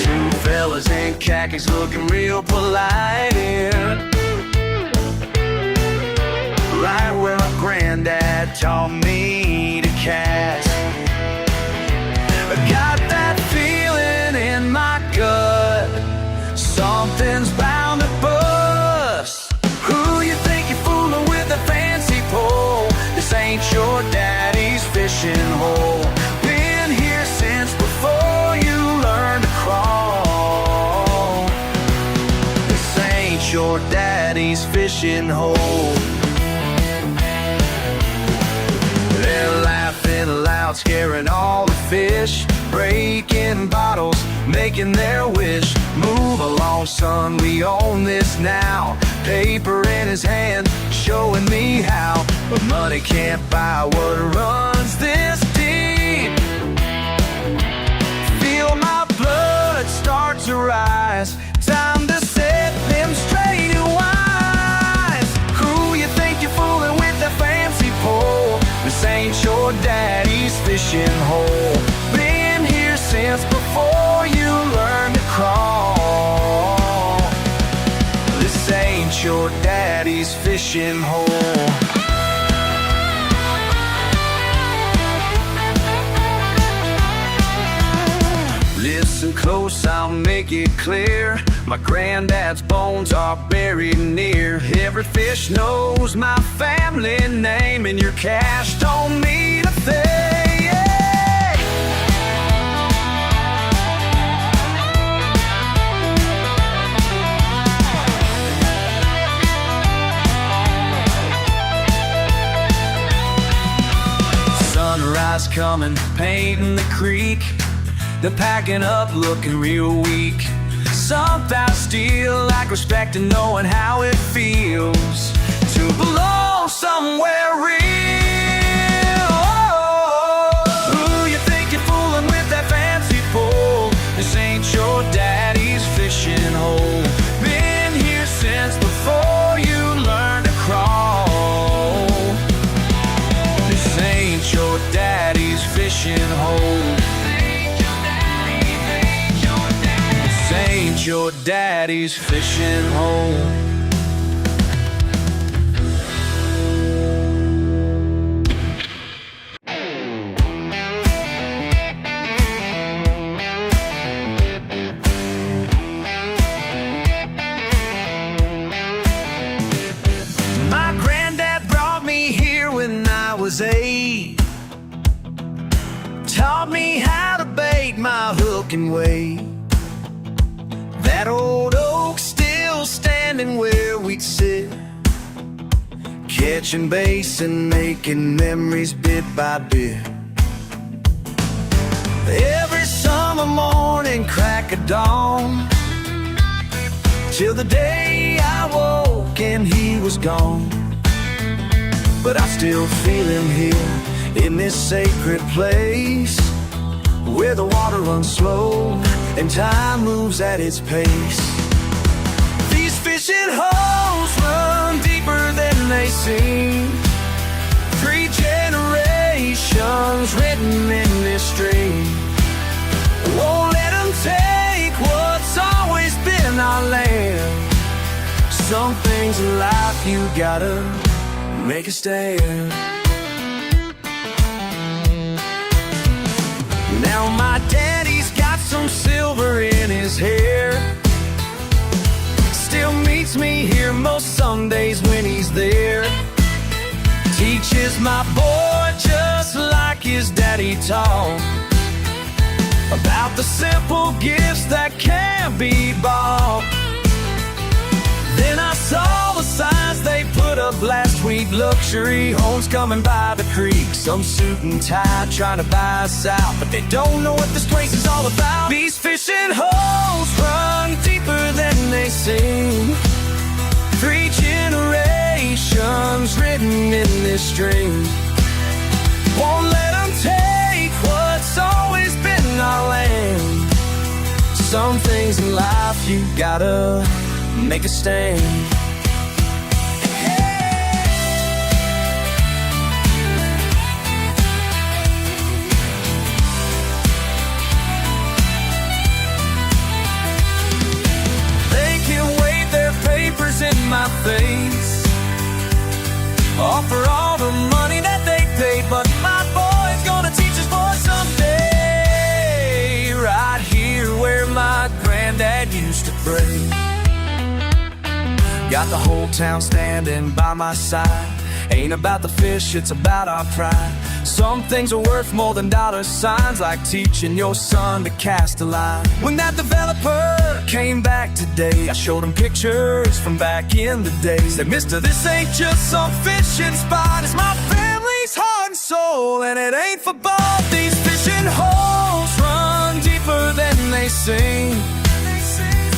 Two fellas in khakis looking real polite here, right where my granddad taught me to cast. I got that feeling in my gut, something's bound to bust. Who you think you're fooling with a fancy pole? This ain't your daddy's fishing hole. Been here since before you learned to crawl. This ain't your daddy's fishing hole. They're laughing loud, scaring all the fish, breaking bottles, making their wish. Move along, son, we own this now. Paper in his hand, showing me how. But money can't buy what runs this deep. Feel my blood start to rise. Time to set them straight and wise. Who you think you're fooling with that fancy pole? This ain't your daddy's fishing hole. Been here since before you learned to crawl. This ain't your daddy's fishing hole. Listen close, I'll make it clear. My granddad's bones are buried near. Every fish knows my family name, and your cash don't mean a thing. Sunrise coming, painting the creek. They're packing up, looking real weak. Some fast steal, like respect and knowing how it feels to belong somewhere real. Who you think you're fooling with that fancy pole? This ain't your daddy's fishing hole. Been here since before you learned to crawl. This ain't your daddy's fishing hole. Ain't your daddy's fishing hole. rockin' way. That old oak still standing where we'd sit, catching bass and making memories bit by bit. Every summer morning, crack of dawn, till the day I woke and he was gone. But I still feel him here in this sacred place, where the water runs slow and time moves at its pace. These fishing holes run deeper than they seem, 3 generations written in this stream. Won't let them take what's always been our land. Some things in life you gotta make a stand. Now my daddy's got some silver in his hair, still meets me here most Sundays when he's there. Teaches my boy just like his daddy taught, about the simple gifts that can't be bought. Then I saw the signs they put up last week, luxury homes coming by the creek. Some suit and tie trying to buy us out, but they don't know what this place is all about. These fishing holes run deeper than they seem, 3 generations written in this stream. Won't let them take what's always been our land. Some things in life you gotta make a stand. They can wave their papers in my face, offer all the money that they pay, but my boy's gonna teach us boys someday, right here where my granddad used to pray. Got the whole town standing by my side. Ain't about the fish, it's about our pride. Some things are worth more than dollar signs, like teaching your son to cast a line. When that developer came back today, I showed him pictures from back in the day. Said, mister, this ain't just some fishing spot, it's my family's heart and soul, and it ain't for both. These fishing holes run deeper than they seem,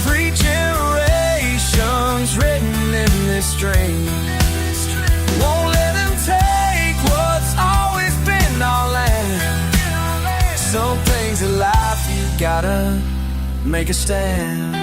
3 generations written in this stream. Won't let them take what's always been our land. Some things in life you gotta make a stand.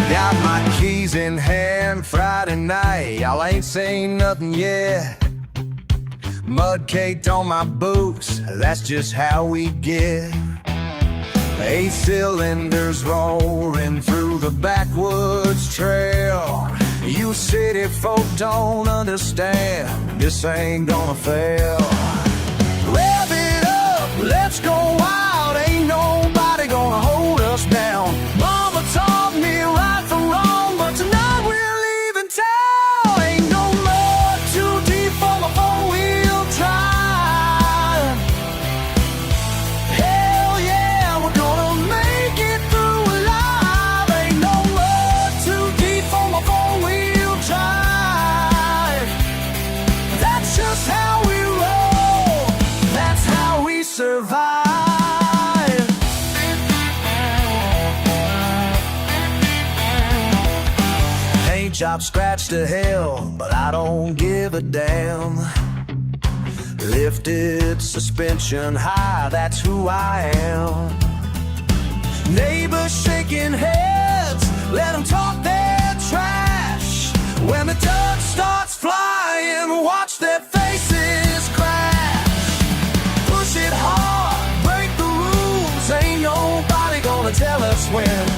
Got my keys in hand Friday night, y'all ain't seen nothing yet. Mud caked on my boots, that's just how we get. 8 cylinders roaring through the backwoods trail. You city folk don't understand, this ain't gonna fail. Rev it up, let's go wild, ain't nobody gonna hold us down. Mama taught me right from wrong, but tonight we're leaving town. Ain't no mud too deep for my 4-wheel drive. Hell yeah, we're gonna make it through alive. Ain't no mud too deep for my 4-wheel drive. That's just how we roll, that's how we survive. Job scratched to hell, but I don't give a damn. Lifted suspension high, that's who I am. Neighbors shaking heads, let them talk their trash. When the dust starts flying, watch their faces crash. Push it hard, break the rules, ain't nobody gonna tell us when.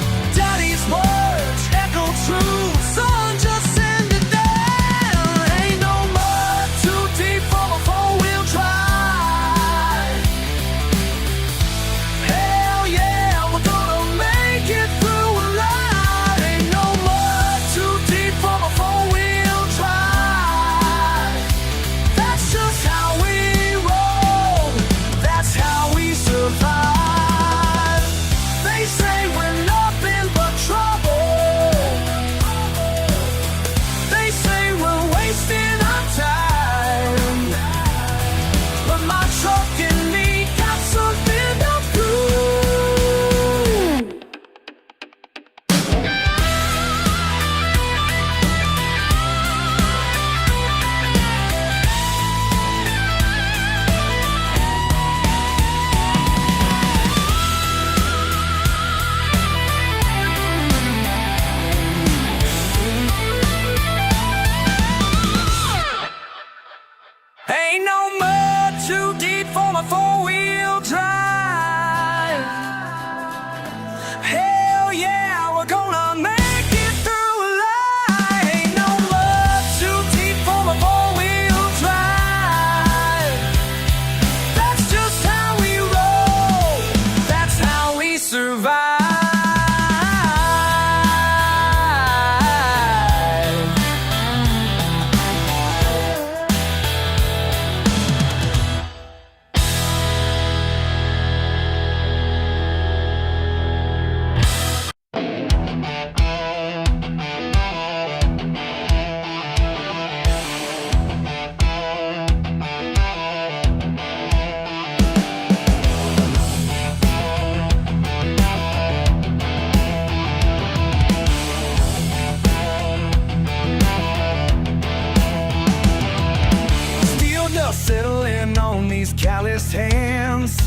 these calloused hands.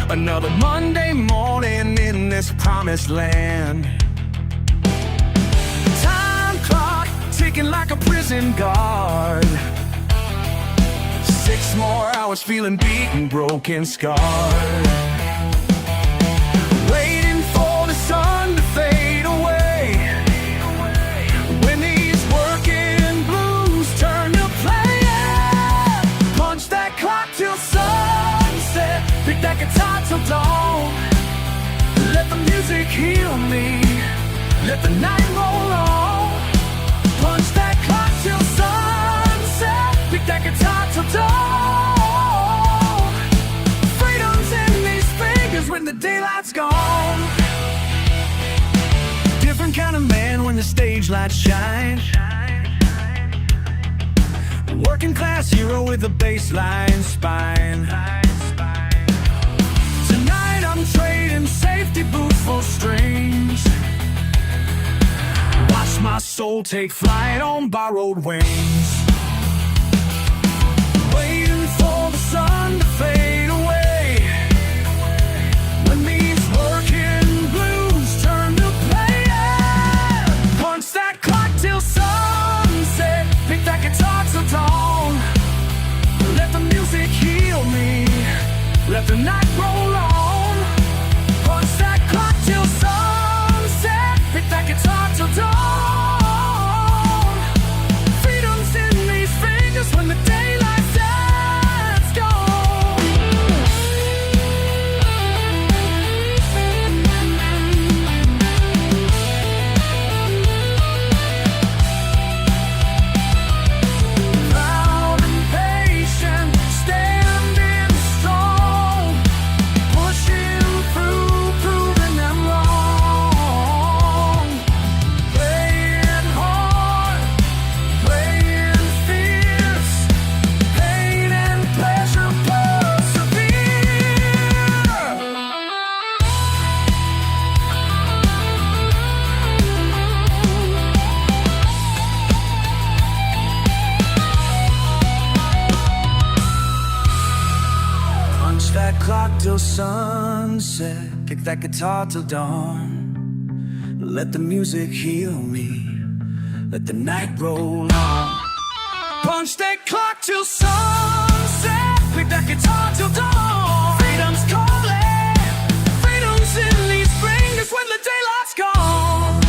Another Monday morning in this promised land. Time clock ticking like a prison guard. 6 more hours feeling beaten, broken, scarred. Waiting for the sun to fade away. When these working blues turn to playin'. Punch that clock till sunset. Pick that guitar till dawn. Let the music heal me. Let the night roll on. Punch that clock till sunset. Pick that guitar till dawn. Freedom's in these fingers when the daylight's gone. Different kind of man when the stage lights shine. Working class hero with a baseline spine. Tonight I'm trading safety boots for strings. Watch my soul take flight on borrowed wings. Waiting for the sun to fade away. When these working blues turn to playin'. Punch that clock till sunset. Pick that guitar till dawn. Let the music heal me. Let the night roll on. Punch that clock till sunset. Pick that guitar till dawn. Freedom's in these fingers when the daylight sets gone. Proud and patient, standing strong, pushing through, proving them wrong. Playing hard, playing fierce, pain and pleasure persevere. Punch that clock till sunset. Pick that guitar till dawn. Let the music heal me. Let the night roll on. Punch that clock till sunset. Pick that guitar till dawn. Freedom's calling. Freedom's in these fingers when the daylight's gone.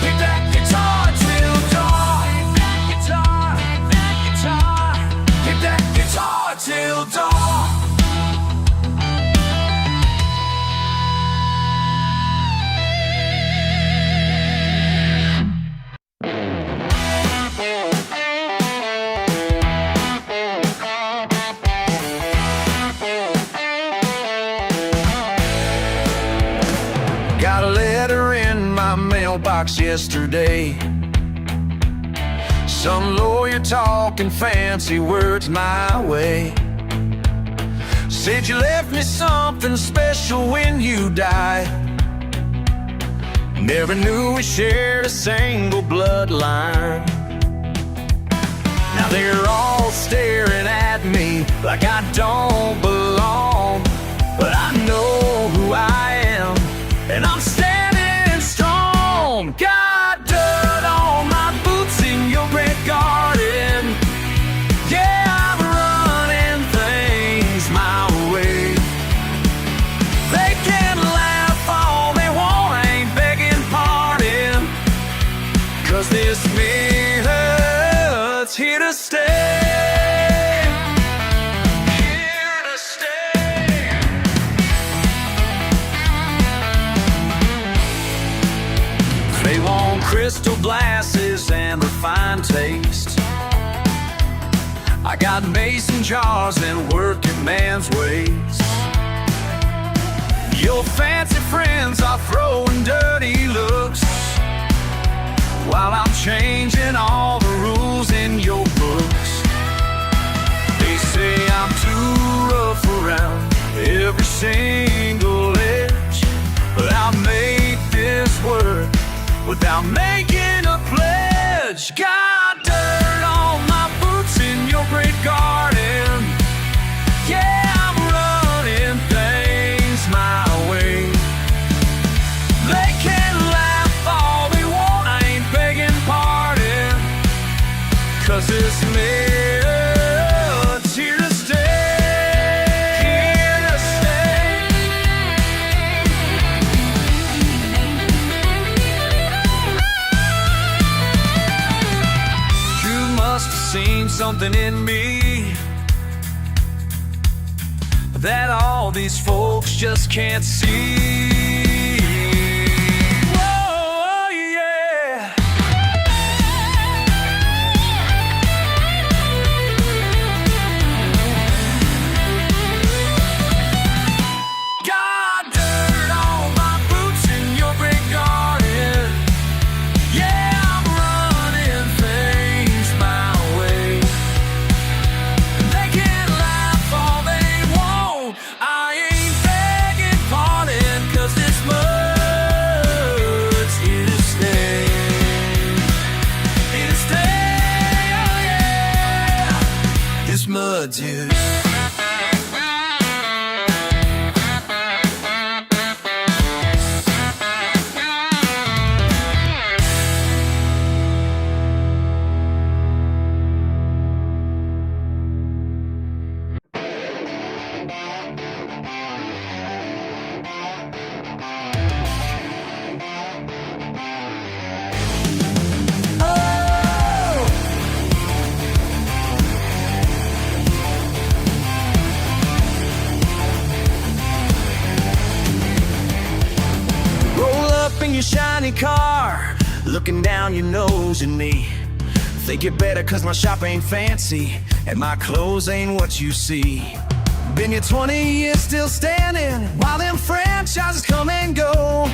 Pick that guitar till dawn. Pick that guitar. Pick that guitar. Pick that guitar till dawn. Got a letter in my mailbox yesterday. Some lawyer talking fancy words my way. Said you left me something special when you died. Never knew we shared a single bloodline. Now they're all staring at me like I don't belong. But I know who I am, and I'm standing strong. Got dirt on my boots in your red garden. Yeah, I'm running things my way. They can laugh all they want, I ain't begging pardon. 'Cause this minute's here to stay. Here to stay. They want crystal glasses and refined taste. I got mason jars and working man's ways. Your fancy friends are throwing dirty looks, while I'm changing all the rules in your books. They say I'm too rough around every single edge, but I'll make this work without making a pledge. Got dirt on my boots in your this melod's here to stay. Here to stay. You must have seen something in me that all these folks just can't see. Whoa, yeah. Got dirt on my boots in your big garden. Yeah, I'm running things my way. They can laugh all they want. I ain't begging pardon, 'cause this mud's here to stay. Here to stay, oh yeah. This mud's here to stay. Roll up in your shiny car, looking down your nose at me. Think it better 'cause my shop ain't fancy and my clothes ain't what you see. Been here 20 years still standing while them franchises come and go.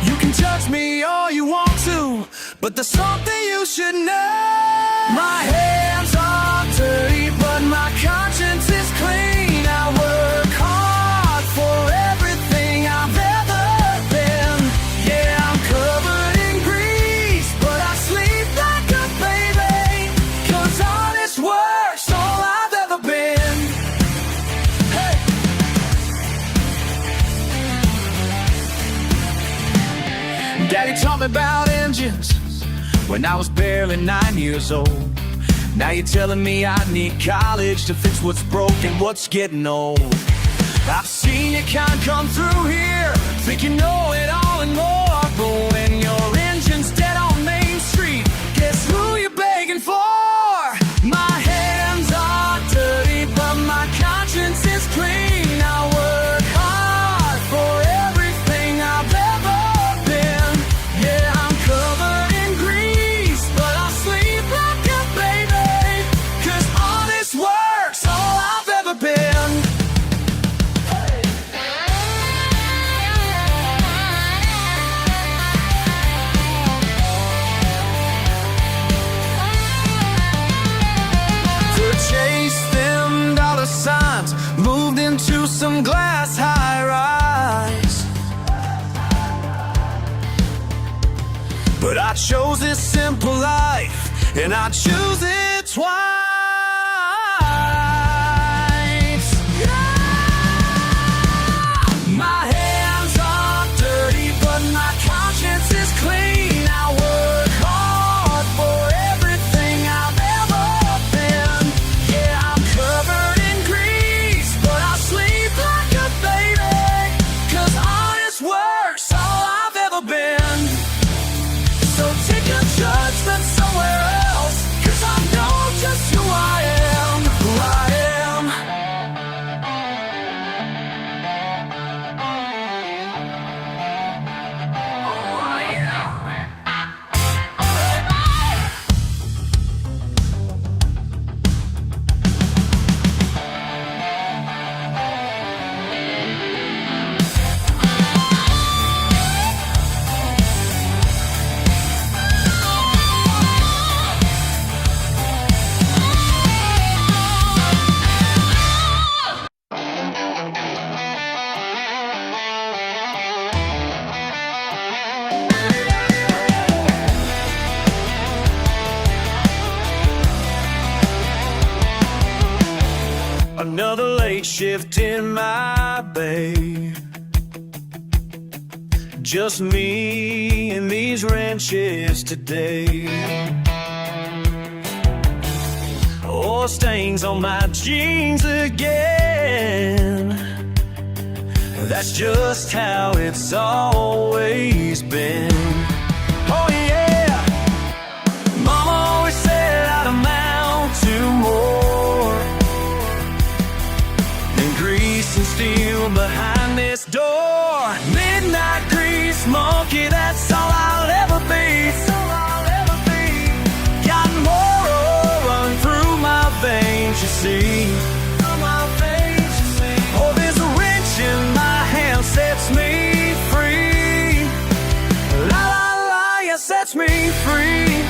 You can judge me all you want to, but there's something you should know. My hands are dirty, but my conscience is clean. I work hard for everything I've ever been. Yeah, I'm covered in grease, but I sleep like a baby, 'cause honest work's all I've ever been. Hey! Daddy taught me about engines when I was barely 9 years old. Now you're telling me I need college to fix what's broken, what's getting old. I've seen your kind come through here, think you know it all and more. But when your engine's dead on Main Street, guess who you're begging for? My hands are dirty, but my conscience is clean. I work hard for everything I've ever been. Yeah, I'm covered in grease, but I sleep like a baby, 'cause honest work's all I've ever been. To chase them dollar signs, moved into some glass high-rise. But I chose this simple life, and I choose it twice. Yeah! My hands are dirty, but my conscience is clean. I work hard for everything I've ever been. Yeah, I'm covered in grease, but I sleep like a baby, 'cause honest work's all I've ever been. So take your judgment somewhere else, 'cause I know just who I am, who I am. Who I am. Another late shift in my bay. Just me and these ranches today. blood stains on my jeans again. That's just how it's always been. Oh yeah, Mama always said I'd amount to more than grease and steel behind this door. Midnight grease monkey, that's all I'll ever be. Got more run through my veins, you see. Oh, there's a wrench in my hand, sets me free. La la la, yeah, sets me free.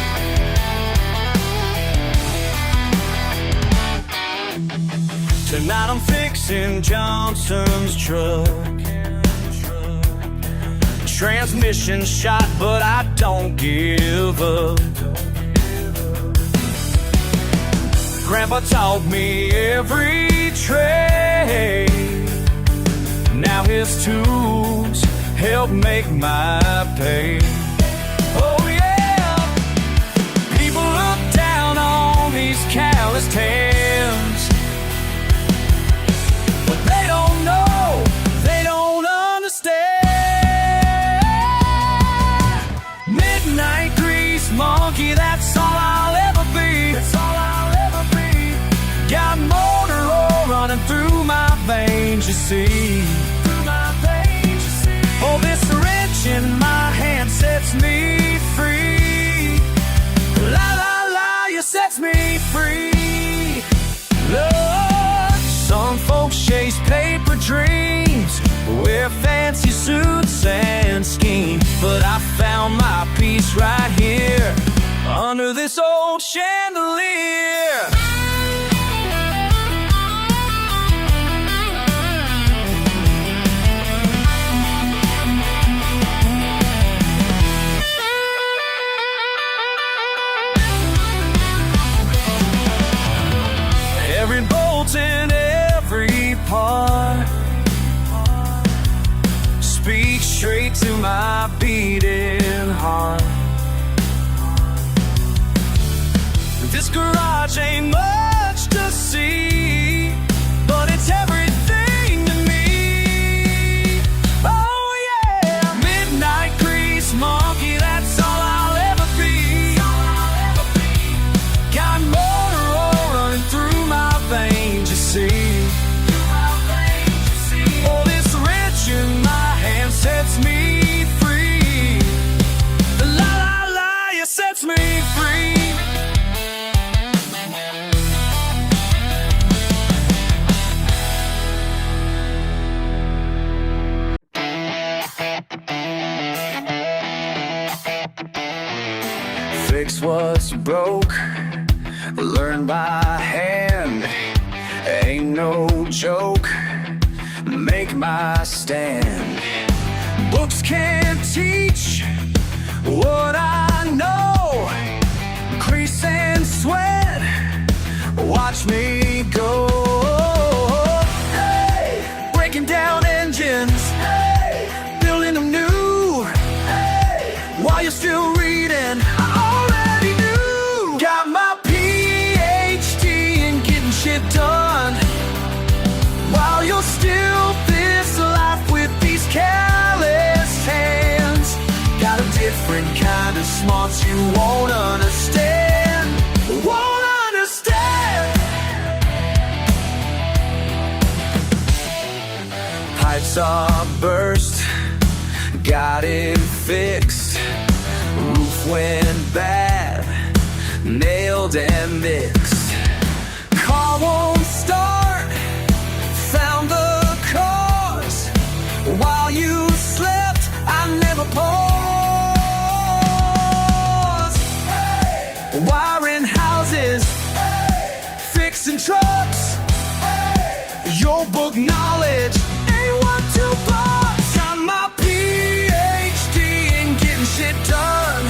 Tonight I'm fixing Johnson's truck. Transmission shot, but I don't give up. Grandpa taught me every trade. Now his tools help make my pay. Oh yeah, people look down on these calloused hands, but they don't know, they don't understand. Midnight grease monkey, that's all I'll ever be. That's all I'll ever be. Got motor oil running through my veins, you see. Through my veins, you see. Oh, this wrench in my hand sets me free. La la la, you sets me free. Lord, some folks chase paper dreams, wear fancy suits and scheme, but I found my peace right here under this old chandelier. Every bolt in every part speaks straight to my beating heart. This garage ain't much to see, but it's everything to me. Oh yeah, midnight grease monkey, that's all I'll ever be. Got motor oil running through my veins, you see. Oh, this wrench in my hand sets me free. La la la, you sets me free. Fix what's broke, learn by hand, ain't no joke, make my stand. Books can't teach what I know, crease and sweat, watch me go. Hey, breaking down engines, hey, building them new, hey, while you're still reading, I already knew. Got my PhD in getting shit done, while you're still this life with these calloused hands. Got a different kind of smarts you won't understand. Won't understand. Pipes are burst, got it fixed. Roof went bad, nailed and mixed. Car won't start, found the cause. While you slept, I never paused. Hey. Wiring houses, hey, fixing trucks. Hey. Your book knowledge ain't what to box. Got my PhD in getting shit done,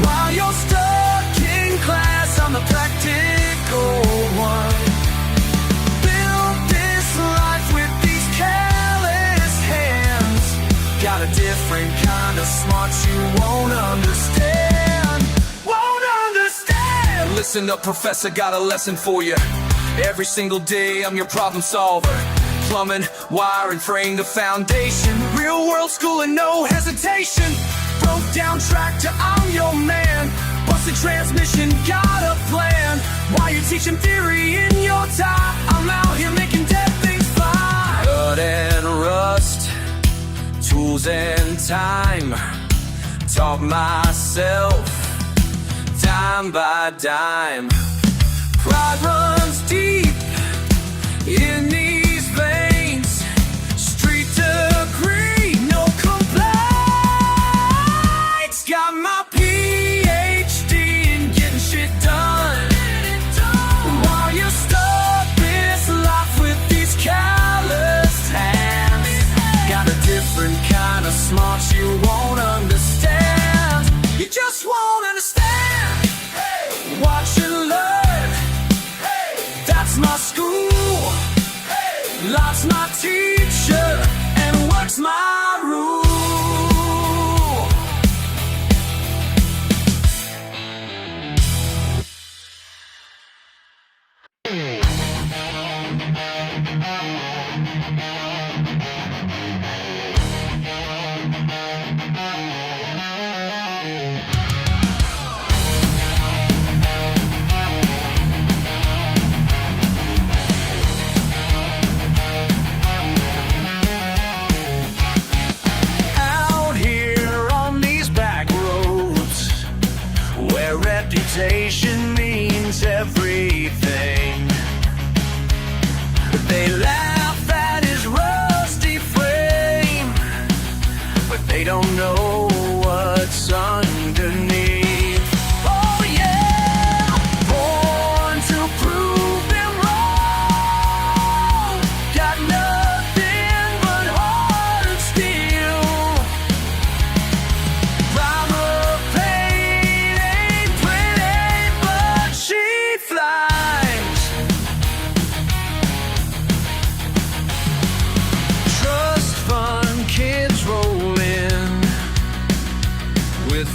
while you're stuck in class on the practical one. Build this life with these calloused hands. Got a different kind of smarts you won't understand. Won't understand. Listen up, professor, got a lesson for you. Every single day I'm your problem solver. Plumbing, wiring, fraying the foundation. Real world school and no hesitation. Broke down tractor, I'm your man. Busted transmission, got a plan. While you're teaching theory in your time, I'm out here making dead things fly. Blood and rust, tools and time. Taught myself, dime by dime. Pride runs deep in these veins. Street degree, no complaints. Got my PhD in getting shit done. While you're stuck this life with these calloused hands. Got a different kind of smarts you won't understand. You just won't understand. Watch and learn. That's my school. Love's my teacher and work's my rule. Reputation means everything. They laugh at his rusty frame, but they don't know what's underneath. Oh yeah, born to prove them wrong. Got nothing but heart and steel.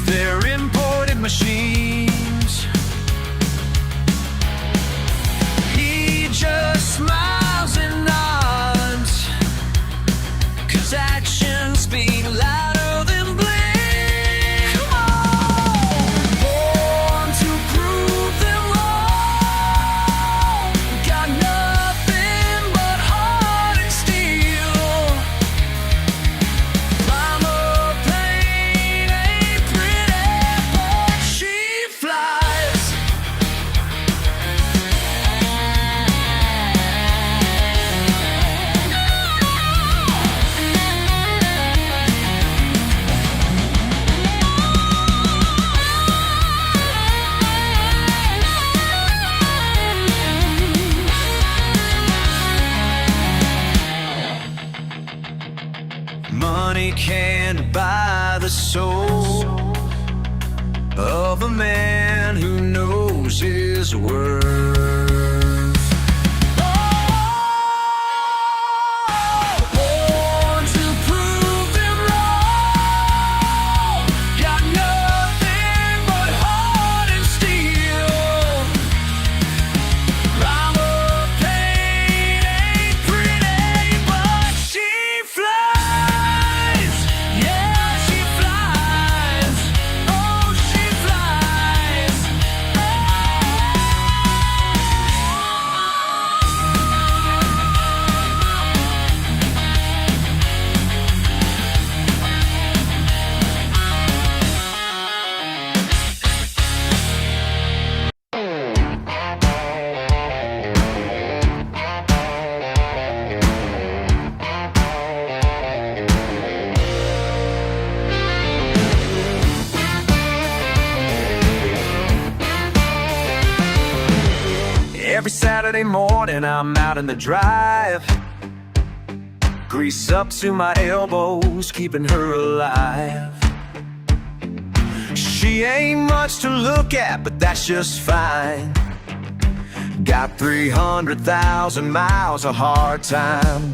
Their imported machines. He just smiles and nods, 'cause actions speak louder than bling. Come on, born to prove them wrong. Got nothing but heart and steel. Mama pain ain't pretty, but she flies. Money can't buy the soul of a man who knows his worth. Born to prove them wrong. Got nothing but heart and steel. Mama pain ain't pretty, but she flies. Yeah, she flies. Oh, she flies. Every Saturday morning I'm out in the drive. Grease up to my elbows, keeping her alive. She ain't much to look at, but that's just fine. Got 300,000 miles of hard time.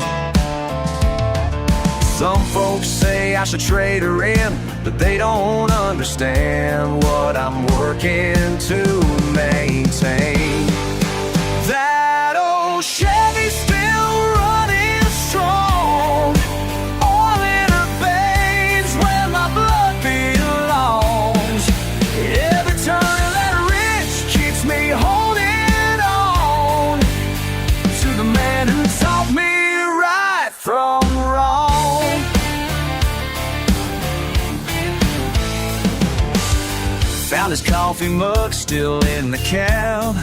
Some folks say I should trade her in, but they don't understand what I'm working to maintain. Found his coffee mug still in the cab,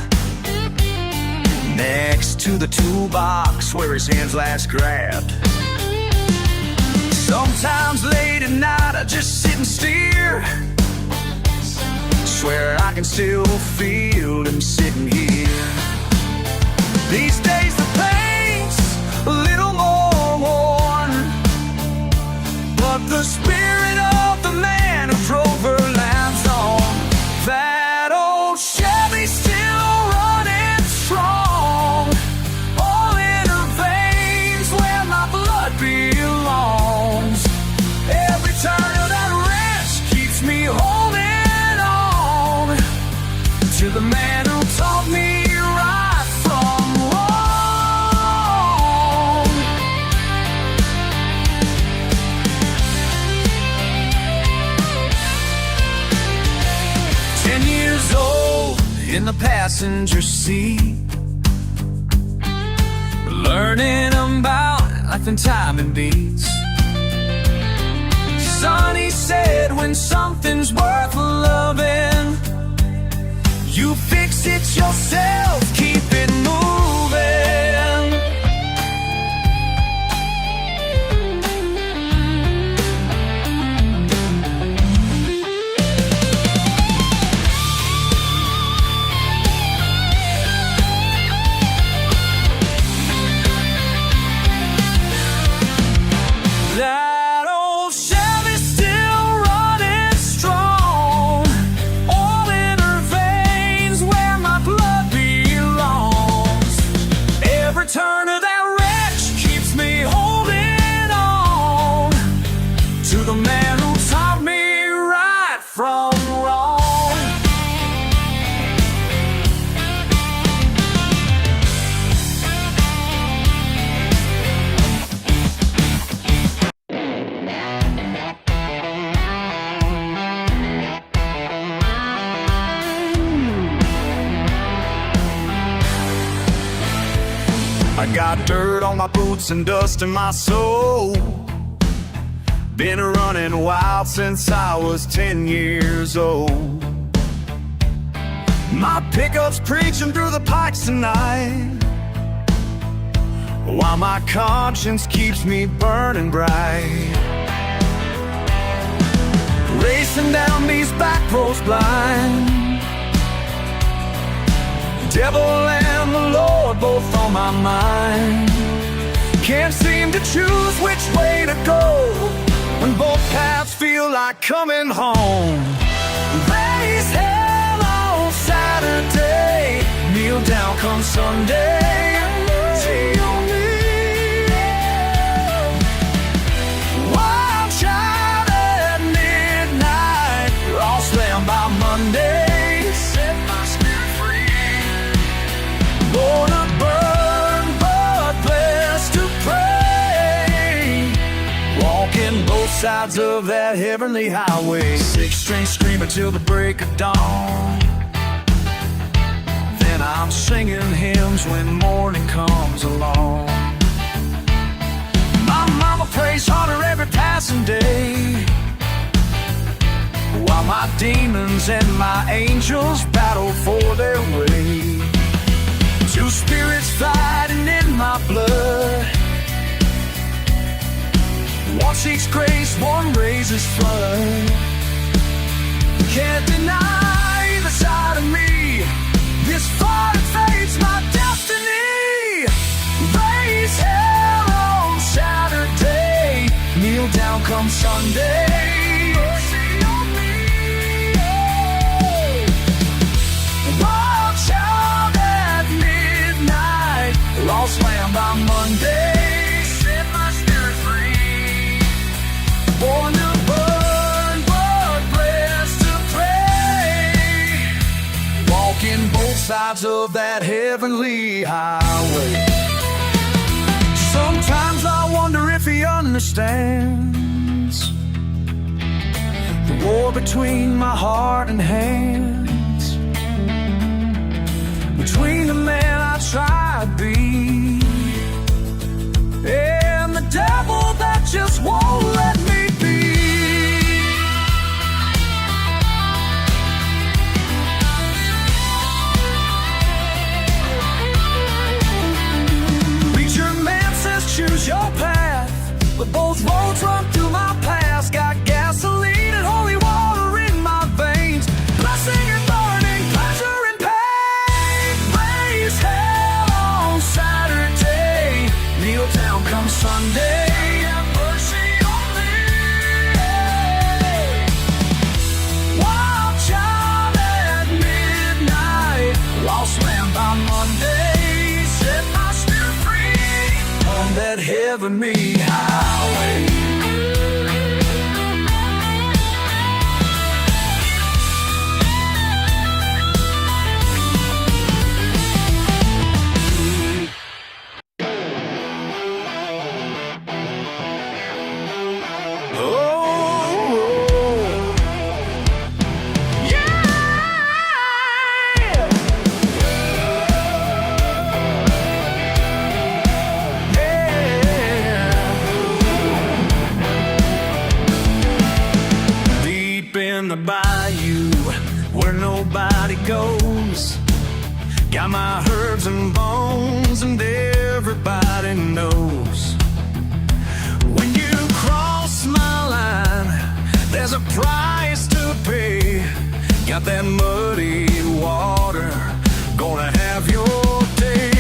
next to the toolbox where his hands last grabbed. Sometimes late at night I just sit and steer, swear I can still feel him sitting here. These days the paint's a little more worn, but the spirit of the man who drove her lives on. That old Chevy's still running strong, all in her veins where my blood belongs. Every turn of that wrench keeps me holding on to the man who taught me right from wrong. 10 years old in the passenger seat, learning about life and time and beats. Sonny said when something's worth loving, you fix it yourself, keep it moving. That old Chevy's still running strong, all in her veins where my blood belongs. Every turn of that wrench keeps me holding on to the man who taught me right from wrong. I got dirt on my boots and dust in my soul. Been running wild since I was 10 years old. My pickup's preaching through the pipes tonight, while my conscience keeps me burning bright. Racing down these back roads blind, devil and the Lord both on my mind. Can't seem to choose which way to go when both paths feel like coming home. Raise hell on Saturday, kneel down come Sunday, and mercy on me. Wild child at midnight, all slammed by Monday, set my spirit free. Born to burn, but blessed to pray, walking both sides of that heavenly highway. 6-string screaming till the break of dawn, then I'm singing hymns when morning comes along. My mama prays harder every passing day, while my demons and my angels battle for their way. Two spirits fighting in my blood, one seeks grace, one raises flood. Can't deny either side of me, this far and fate's my destiny. Raise hell on Saturday, kneel down come Sunday, mercy on me. Wild child at midnight, lost lamb by Monday, set my spirit free. Born to burn, but blessed to pray, walking both sides of that heavenly highway. Sometimes I wonder if he understands the war between my heart and hands, between the man I try to be and the devil that just won't let me be. that heavenly highway. In the bayou where nobody goes, got my herbs and bones, and everybody knows when you cross my line, there's a price to pay. Got that muddy water, gonna have your day.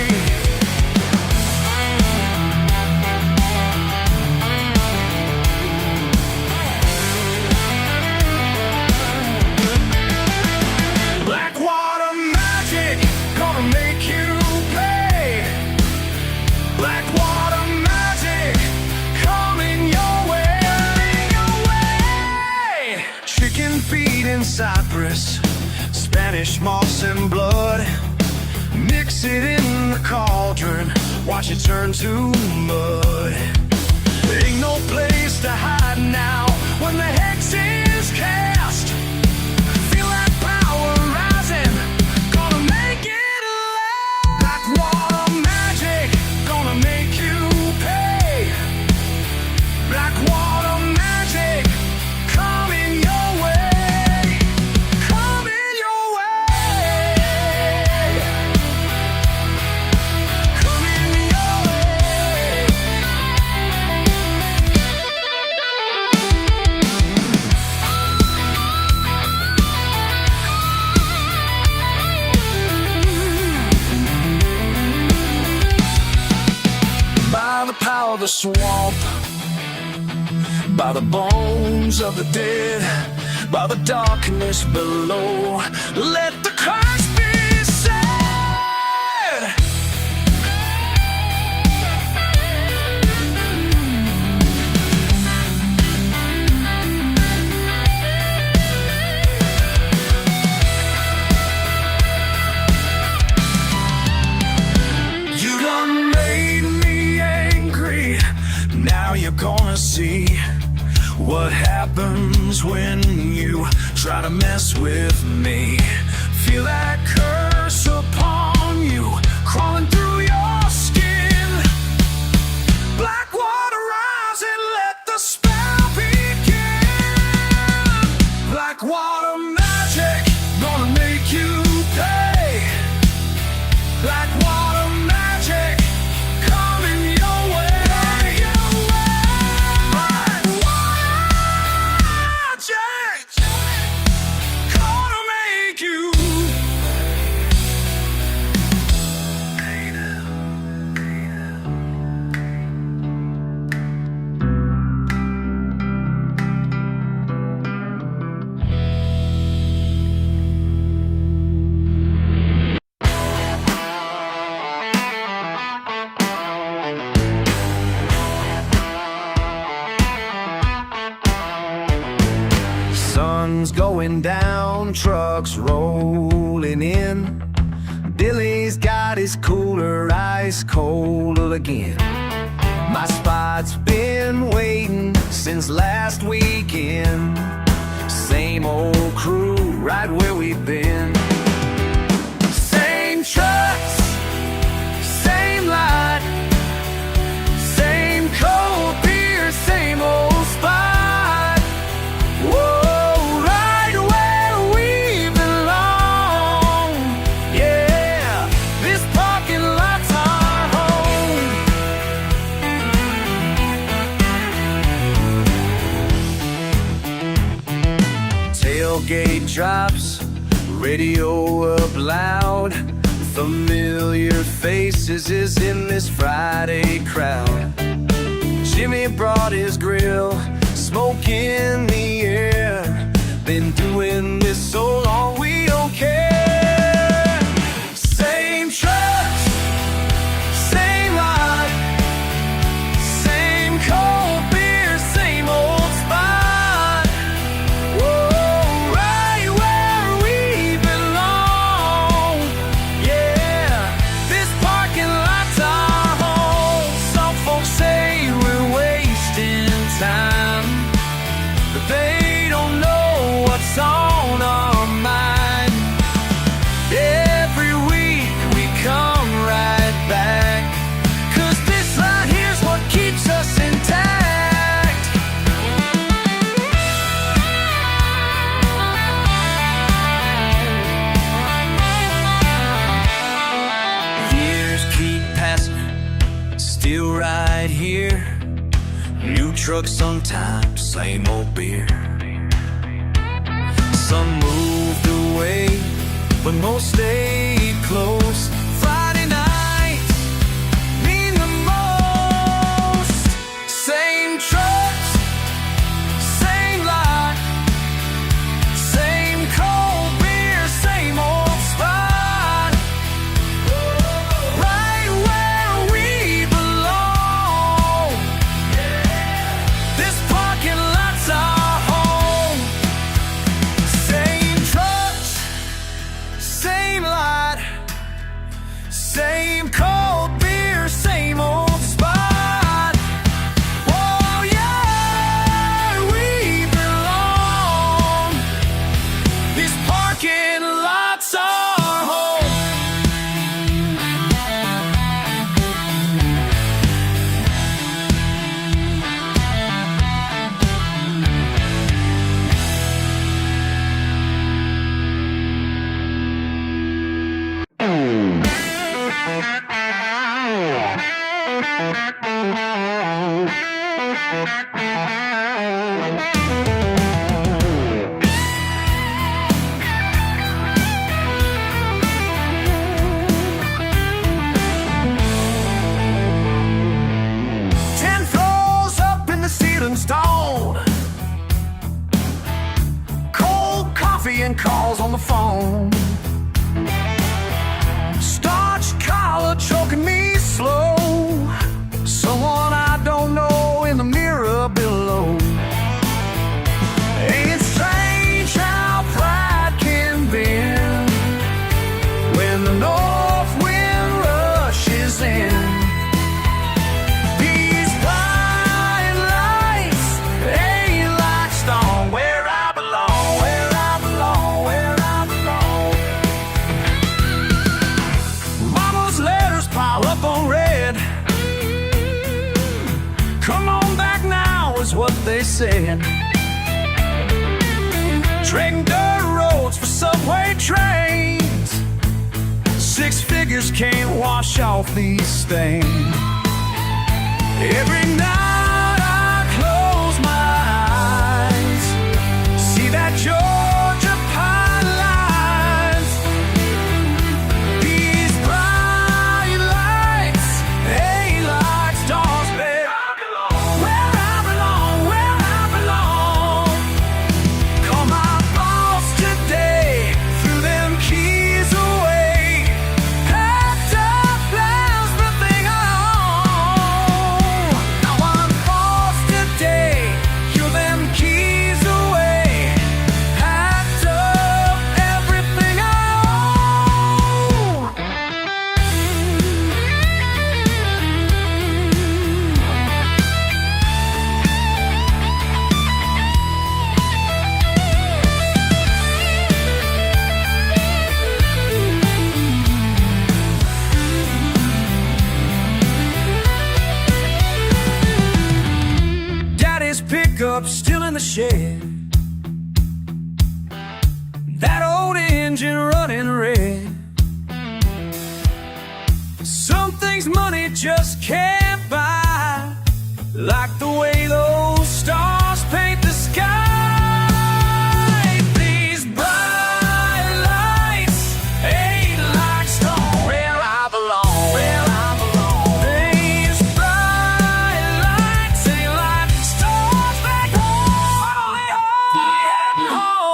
Cypress, Spanish moss and blood, mix it in the cauldron, watch it turn to mud. Ain't no place to hide now when the hex is cast. Feel that power rising, gonna make it last. Black water magic, gonna make you pay. Black water magic, coming your way. The swamp, by the bones of the dead, by the darkness below, let the curse be said. You done made me angry. Now you're gonna see what happens when you try to mess with me. Feel that curse upon you, crawling through your skin. Black water rise and let the spell begin. Black water magic, gonna make you pay. Black water magic, coming your way. Sun's going down, trucks rolling in. Billy's got his cooler ice cold again. My spot's been waiting since last weekend. Same old crew, right where we've been. Same trucks, same light, same cold beer, same old spot. Whoa. Tailgate drops, radio up loud. Familiar faces is in this Friday crowd. Jimmy brought his grill, smoke in the air. Been doing this so long we don't care. Same trucks, same light, trucks untied, same old beer. Some moved away, but most stayed close. Friday nights mean the most. Same trucks, same light, same cold beer, same old spot. Right where we belong. This parking lot's our home. Same trucks, same light, same cold beer, same old spot. Oh yeah, we belong. This parking lot's our home. Ten floors up in the ceiling stone. Cold coffee and calls on the phone. Starched collar choking me slow. Someone I don't know in the mirror below. Ain't it strange how pride can bend when the north wind rushes in? These bright lights ain't like stone. Where I belong, where I belong, where I belong. Mama's letters pile up on red. Come on back now is what they said. Trading dirt roads for subway trains. Six figures can't wash off these stains. Every night I close my eyes, see that Georgia pine lines. These bright lights ain't like stars, babe. Where I belong, where I belong. Call my boss today, threw them keys away. Packed up, last everything I own. Now I'm boss today, threw them keys away. Packed up everything I own. Daddy's pickup still in the shed. That old engine running red. Some things money just can't buy, like the way those stars paint the sky. These bright lights ain't like stone. Where I belong, where I belong. These bright lights ain't like stars back home. Home.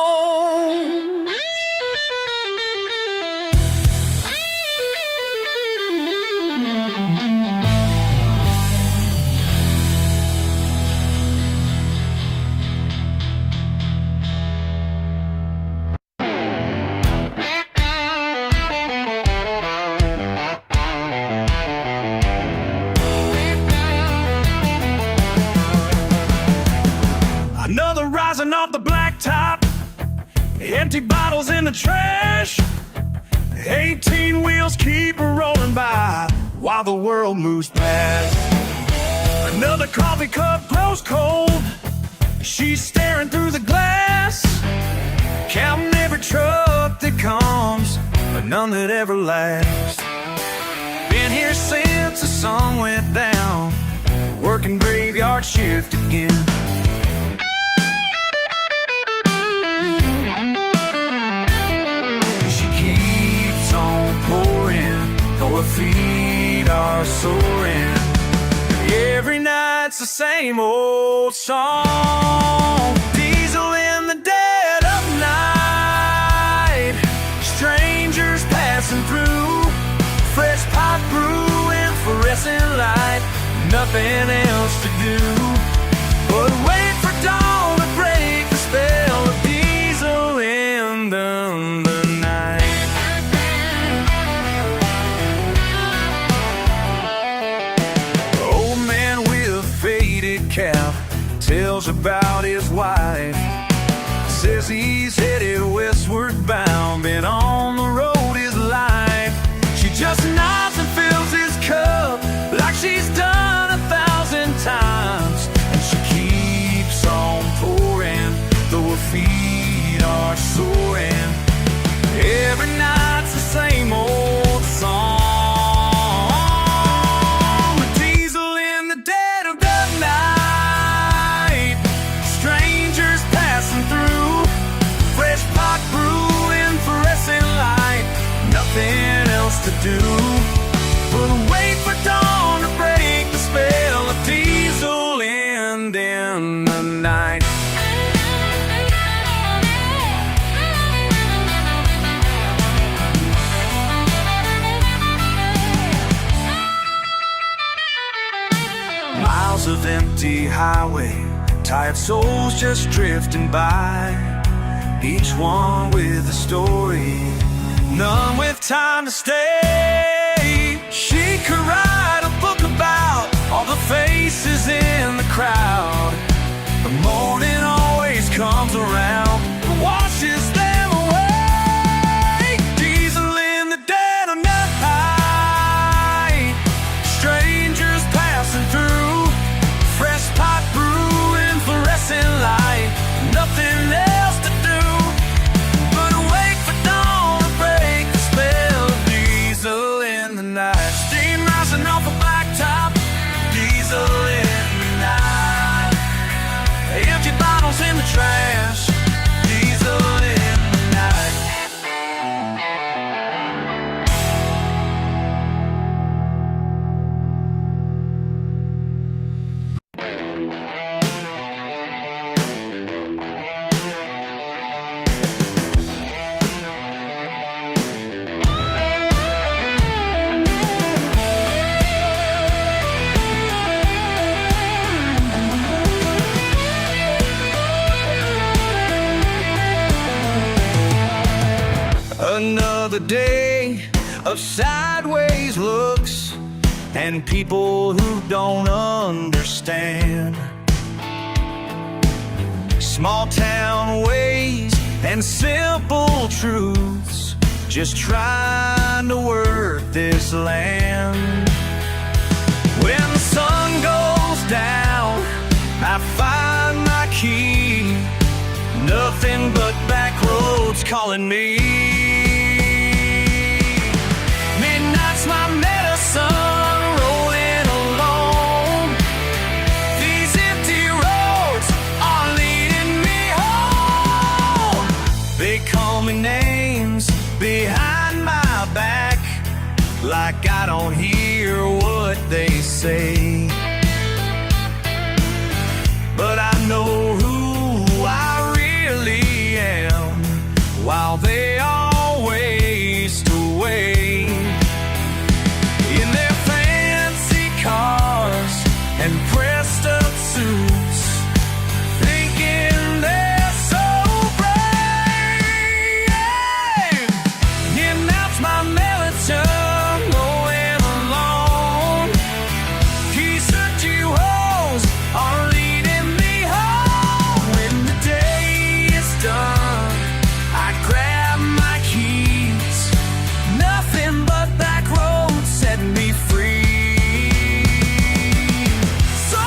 Another rising off the blacktop, empty bottles in the trash. 18 wheels keep rolling by while the world moves past. Another coffee cup grows cold. She's staring through the glass, counting every truck that comes, but none that ever lasts. Been here since the sun went down, working graveyard shift again. She keeps on pouring, though her feet are soaring. Every night's the same old song. Diesel in the dead of night, strangers passing through, fresh pot brewing, fluorescent light, nothing else to do but wait for dawn to break the spell of diesel in the night. Old man with a faded cap tells about his wife. Says he's headed westward bound, been on the road his life. She just nods and fills his cup like she's done 1,000 times, and she keeps on pouring, though her feet are soaring. Every night's the same old song. The diesel in the dead of the night, strangers passing through, fresh pot brewing, fluorescent light, nothing else to do but wait for dawn to break the spell of diesel in the night. Miles of empty highway, tired souls just drifting by, each one with a story, none with time to stay. She could write a book about all the faces in the crowd. The morning always comes around and washes them away. Diesel in the dead of night, strangers passing through, fresh pot brewing, fluorescent light, nothing else to do but wait for dawn to break the spell of diesel in the night. Steam rising off a blacktop, diesel in the night. Empty bottles in the trash, diesel in the night. Another day of sideways looks and people who don't understand. Small town ways and simple truths, just trying to work this land. When the sun goes down, I find my key, nothing but back roads calling me. Midnight's my medicine, rolling alone. These empty roads are leading me home. They call me names behind my back, like I don't hear what they say. But I know who I really am, while they all waste away in their fancy cars and pressed up suits, thinking they're so brave. And that's my melatonin going alone. Piece of two hoes are leading me home. When the day is done, I grab my keys, nothing but back roads set me free. So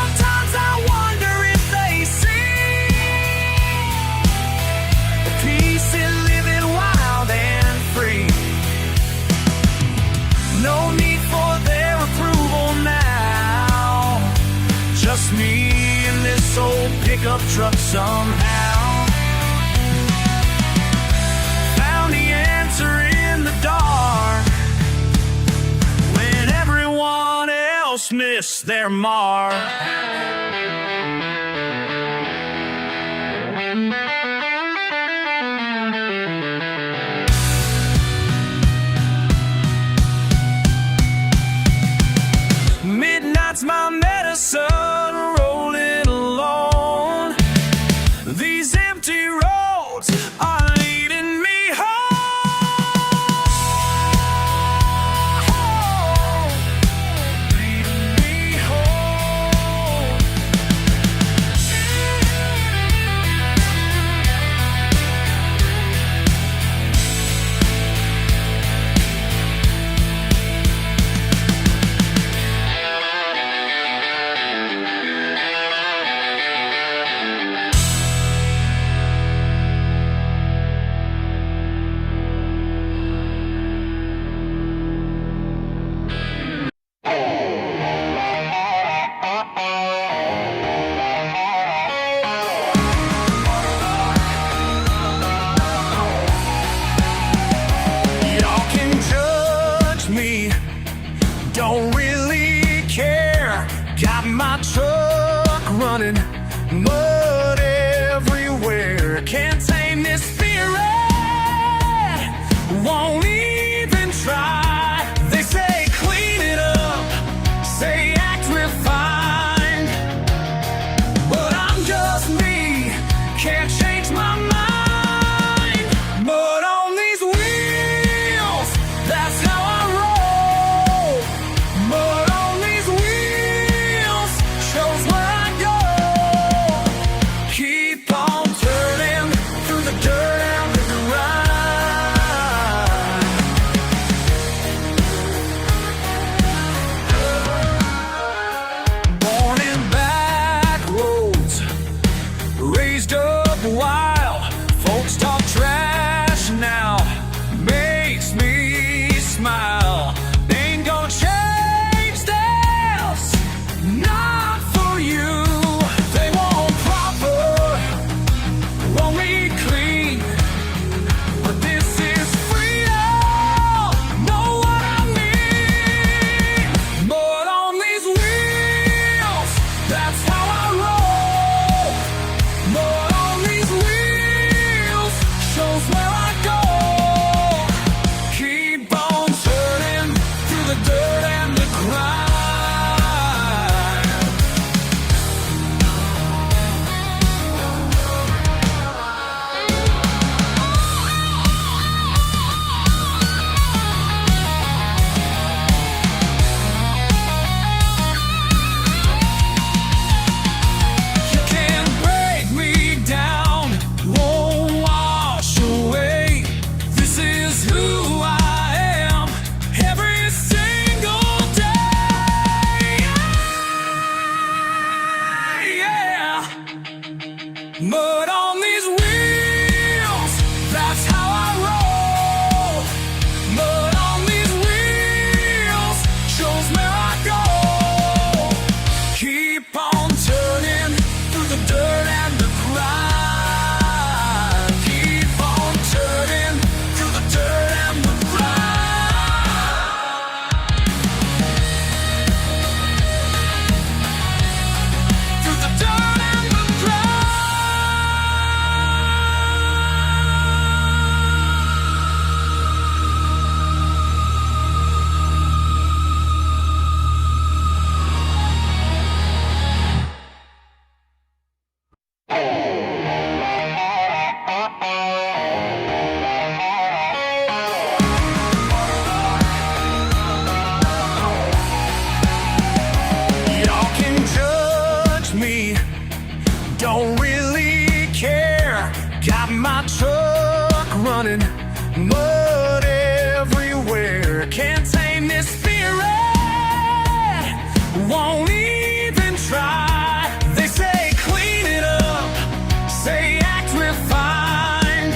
almost miss their mark. Midnight's my medicine, rolling alone. These empty roads are leading me home. Leading me home. Y'all can judge me, don't really care. Got my truck running, mud everywhere. Can't tame this spirit, won't even try. They say clean it up, say act refined, but I'm just me, can't change my mind. But on these wheels, that's how I roll. But on these wheels, shows where I go. Keep on turning through the dirt and the grind. Born in back roads, raised up wild. Folks talk trash now, makes me smile. Ain't gonna change this, not for you. They want proper, want me clean, but this is freedom, know what I mean. But on these wheels, that's how I roll. But on these wheels, shows where I go. Keep on turning through the dirt and the grind. You can't break me down, won't wash away. This is who I am every single day. Yeah. But on these wheels, that's how I roll. But on these wheels, shows where I go. Keep on turning through the dirt and the grind. Keep on turning through the dirt and the grind. Through the dirt and the grind. Y'all can judge me, don't really care. Got my truck running, mud everywhere. Can't tame this spirit, won't even try. They say clean it up, say act refined,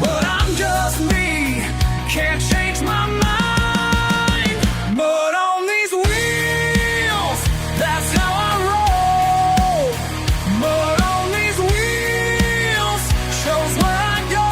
but I'm just me, can't change my mind. But on these wheels, that's how I roll. But on these wheels, shows where I go.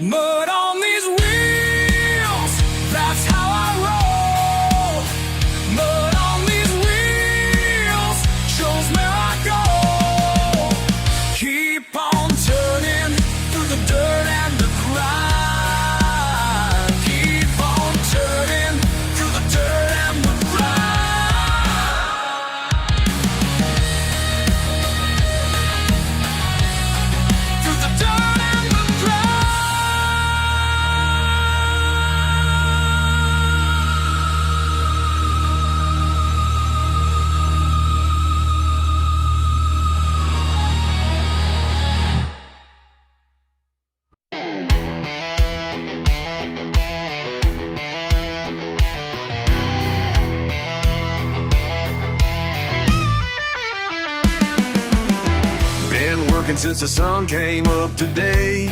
Mud on these wheels, that's how I roll. Mud on these wheels, shows where I go. Keep on turning through the dirt and the grind. Keep on turning through the dirt and the grind. Through the dirt and the grind. Been working since the sun came up today.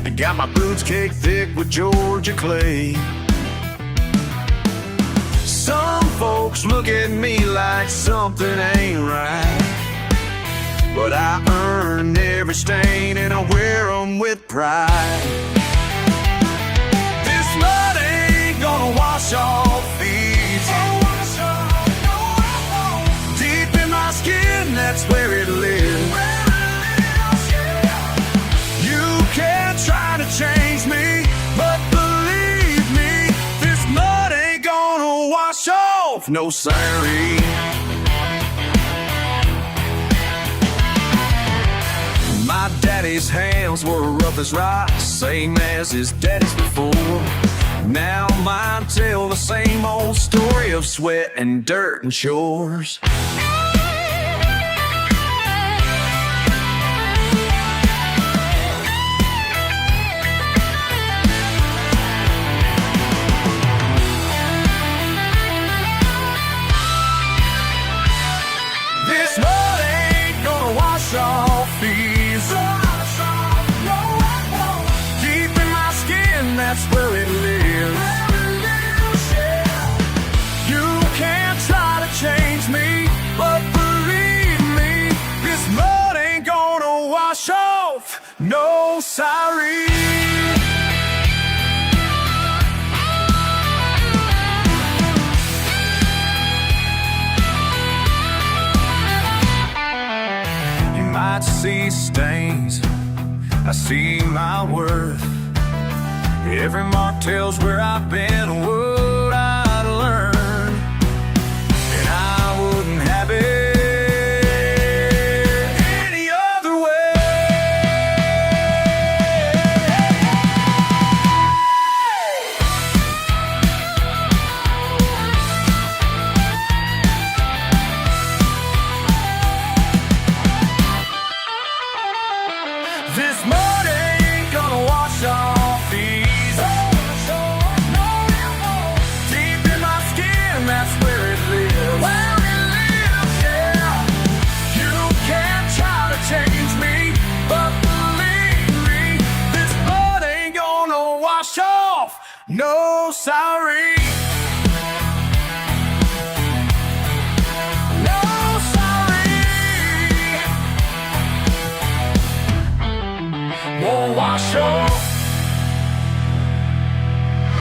I got my boots caked thick with Georgia clay. Some folks look at me like something ain't right, but I earned every stain and I wear 'em with pride. This mud ain't gonna wash off these. Deep in my skin, that's where it lives. You can't try to change me, but believe me, this mud ain't gonna wash off, no siree. My daddy's hands were rough as rock, same as his daddy's before. Now mine tell the same old story of sweat and dirt and chores. This mud ain't gonna wash off these. Deep in my skin, that's where it lives. You can't try to change me, but believe me, this mud ain't gonna wash off, no siree. I see stains, I see my worth. Every mark tells where I've been, what I learned, and I wouldn't have it any other way. This mud ain't gonna wash off these. Deep in my skin, that's where it lives. Yeah. You can't try to change me, but believe me, this mud ain't gonna wash off, no siree. No siree. Won't wash off.